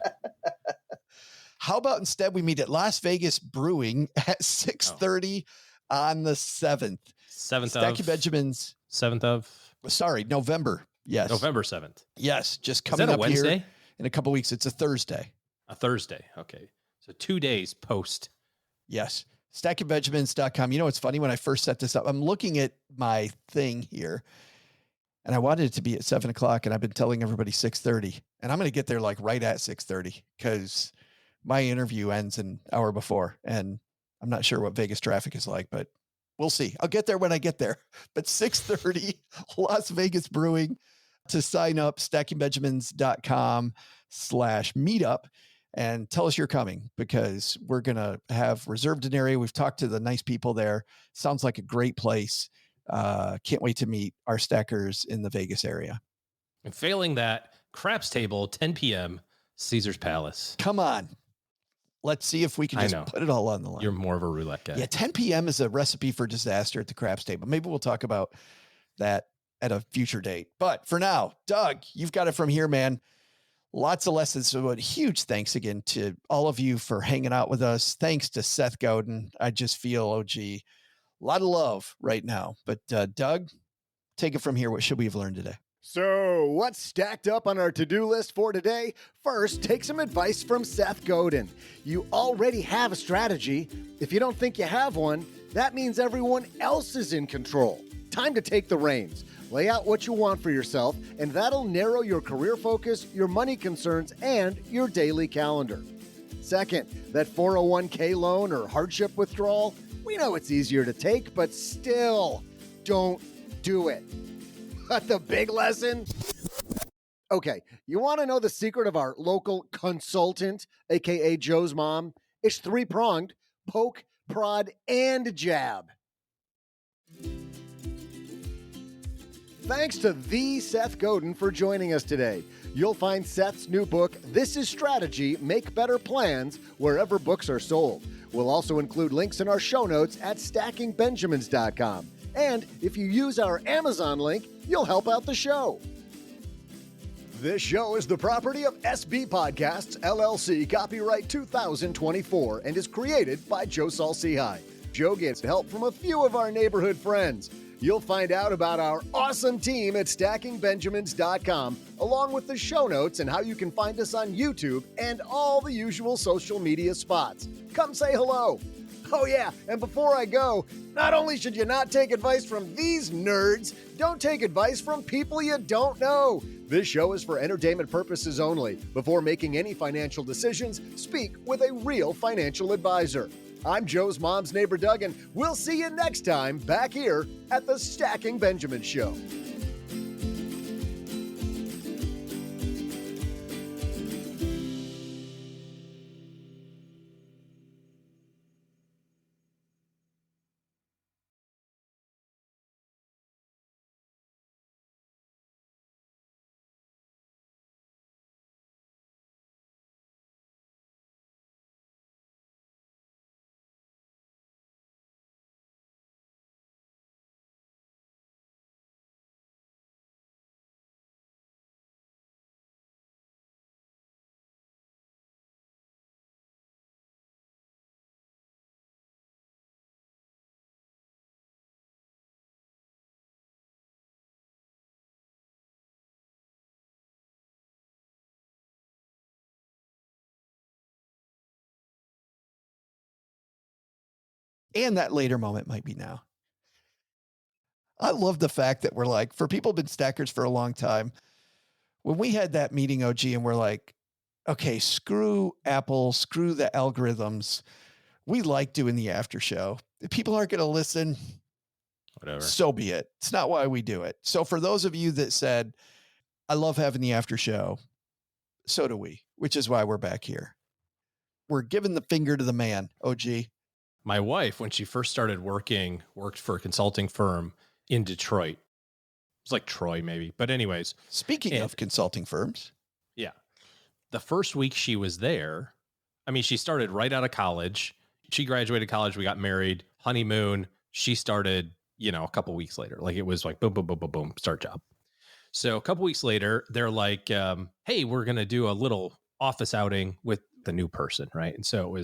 [SPEAKER 2] How about instead we meet at Las Vegas Brewing at 6:30 on the 7th?
[SPEAKER 3] 7th
[SPEAKER 2] Stacking
[SPEAKER 3] of
[SPEAKER 2] Benjamins.
[SPEAKER 3] 7th of.
[SPEAKER 2] Sorry, November. Yes,
[SPEAKER 3] November 7th.
[SPEAKER 2] Yes, just
[SPEAKER 3] Is
[SPEAKER 2] coming
[SPEAKER 3] that a
[SPEAKER 2] up
[SPEAKER 3] Wednesday?
[SPEAKER 2] here in a couple of weeks. It's a Thursday.
[SPEAKER 3] A Thursday. Okay, so 2 days post.
[SPEAKER 2] Yes. stackingbenjamins.com. It's funny, when I first set this up, I'm looking at my thing here and I wanted it to be at 7:00, and I've been telling everybody 6:30, and I'm going to get there like right at 6:30 because my interview ends an hour before, and I'm not sure what Vegas traffic is like, but we'll see. I'll get there when I get there. But 6:30, Las Vegas Brewing. To sign up, stackingbenjamins.com/meetup. And tell us you're coming, because we're going to have reserved an area. We've talked to the nice people there. Sounds like a great place. Can't wait to meet our stackers in the Vegas area.
[SPEAKER 3] And failing that, craps table, 10 p.m., Caesar's Palace.
[SPEAKER 2] Come on. Let's see if we can just put it all on the line.
[SPEAKER 3] You're more of a roulette guy.
[SPEAKER 2] Yeah, 10 p.m. is a recipe for disaster at the craps table. Maybe we'll talk about that at a future date. But for now, Doug, you've got it from here, man. Lots of lessons. So a huge thanks again to all of you for hanging out with us. Thanks to Seth Godin. I just feel, OG, a lot of love right now. But Doug, take it from here. What should we have learned today?
[SPEAKER 5] So, what's stacked up on our to-do list for today? First, take some advice from Seth Godin. You already have a strategy. If you don't think you have one, that means everyone else is in control. Time to take the reins. Lay out what you want for yourself, and that'll narrow your career focus, your money concerns, and your daily calendar. Second, that 401k loan or hardship withdrawal, we know it's easier to take, but still, don't do it. But the big lesson? Okay, you want to know the secret of our local consultant, aka Joe's mom? It's three-pronged: poke, prod, and jab. Thanks to the Seth Godin for joining us today. You'll find Seth's new book, This is Strategy, Make Better Plans, wherever books are sold. We'll also include links in our show notes at stackingbenjamins.com. And if you use our Amazon link, you'll help out the show. This show is the property of SB Podcasts, LLC, copyright 2024, and is created by Joe Saul-Sehy. Joe gets help from a few of our neighborhood friends. You'll find out about our awesome team at stackingbenjamins.com, along with the show notes and how you can find us on YouTube and all the usual social media spots. Come say hello. Oh yeah, and before I go, not only should you not take advice from these nerds, don't take advice from people you don't know. This show is for entertainment purposes only. Before making any financial decisions, speak with a real financial advisor. I'm Joe's mom's neighbor, Doug, and we'll see you next time back here at the Stacking Benjamin Show.
[SPEAKER 2] And that later moment might be now. I love the fact that we're like, for people who've been stackers for a long time, when we had that meeting, OG, and we're like, okay, screw Apple, screw the algorithms. We like doing the after show. If people aren't going to listen,
[SPEAKER 3] Whatever.
[SPEAKER 2] So be it. It's not why we do it. So for those of you that said, I love having the after show, so do we, which is why we're back here. We're giving the finger to the man, OG.
[SPEAKER 3] My wife, when she first started working, worked for a consulting firm in Detroit. It was like Troy, maybe. But anyways.
[SPEAKER 2] Speaking of consulting firms.
[SPEAKER 3] Yeah. The first week she was there, I mean, she started right out of college. She graduated college. We got married, honeymoon. She started, a couple weeks later. Like it was like boom, boom, boom, boom, boom, start job. So a couple weeks later, they're like, hey, we're going to do a little office outing with the new person, right? And so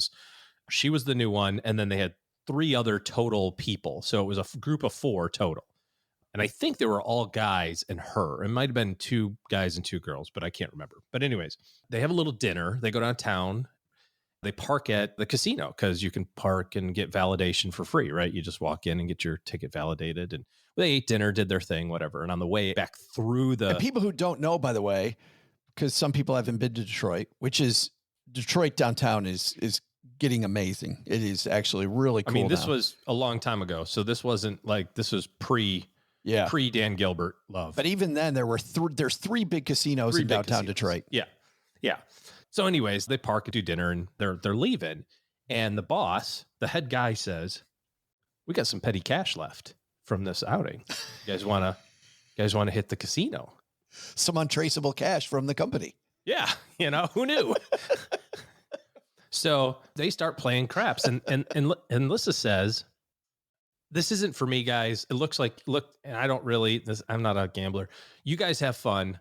[SPEAKER 3] she was the new one, and then they had 3 other total people. So it was a group of 4 total. And I think they were all guys and her. It might have been 2 guys and 2 girls, but I can't remember. But anyways, they have a little dinner. They go downtown. They park at the casino because you can park and get validation for free, right? You just walk in and get your ticket validated. And they ate dinner, did their thing, whatever. And on the way back through the...
[SPEAKER 2] And people who don't know, by the way, because some people haven't been to Detroit, which is Detroit downtown is getting amazing. It is actually really cool.
[SPEAKER 3] I mean, this was a long time ago. So this wasn't like, this was pre Dan Gilbert love.
[SPEAKER 2] But even then there's 3 big casinos in downtown Detroit.
[SPEAKER 3] Yeah. Yeah. So anyways, they park and do dinner and they're leaving. And the boss, the head guy says, we got some petty cash left from this outing. You guys want to hit the casino?
[SPEAKER 2] Some untraceable cash from the company.
[SPEAKER 3] Yeah. Who knew? So they start playing craps and Lissa says, this isn't for me, guys. It looks like, and I don't really, I'm not a gambler. You guys have fun.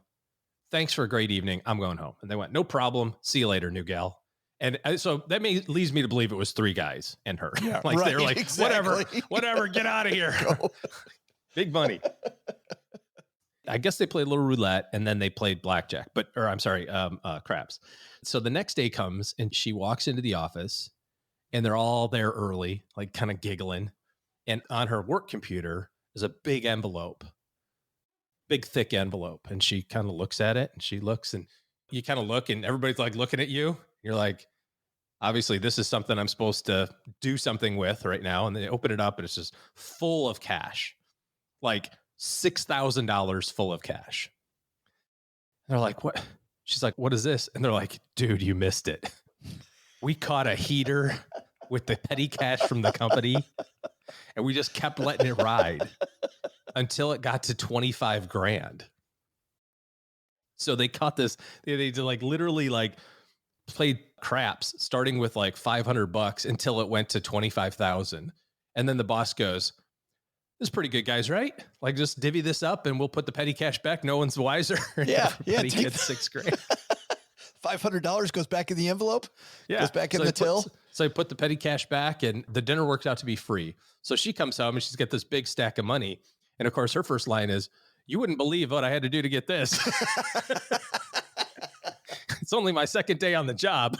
[SPEAKER 3] Thanks for a great evening. I'm going home. And they went, no problem. See you later, new gal. And so that leads me to believe it was 3 guys and her. Yeah, like they're like, exactly. whatever, get out of here. Big money. I guess they played a little roulette and then they played blackjack, craps. So the next day comes and she walks into the office and they're all there early, like kind of giggling. And on her work computer is a big envelope. Big thick envelope, and she kind of looks at it and she looks and you kind of look and everybody's like looking at you. You're like, obviously this is something I'm supposed to do something with right now. And they open it up and it's just full of cash, like $6,000 full of cash. And they're like, what? She's like, what is this? And they're like, dude, you missed it. We caught a heater with the petty cash from the company and we just kept letting it ride until it got to 25 grand. So they caught this. They like literally like played craps, starting with like $500 until it went to 25,000. And then the boss goes, "This is pretty good, guys, right? Like, just divvy this up and we'll put the petty cash back. No one's wiser."
[SPEAKER 2] Yeah.
[SPEAKER 3] Everybody gets $6,000.
[SPEAKER 2] $500 goes back in the envelope.
[SPEAKER 3] Yeah.
[SPEAKER 2] Goes back in the till.
[SPEAKER 3] So I put the petty cash back, and the dinner worked out to be free. So she comes home and she's got this big stack of money. And of course, her first line is, "You wouldn't believe what I had to do to get this." It's only my second day on the job.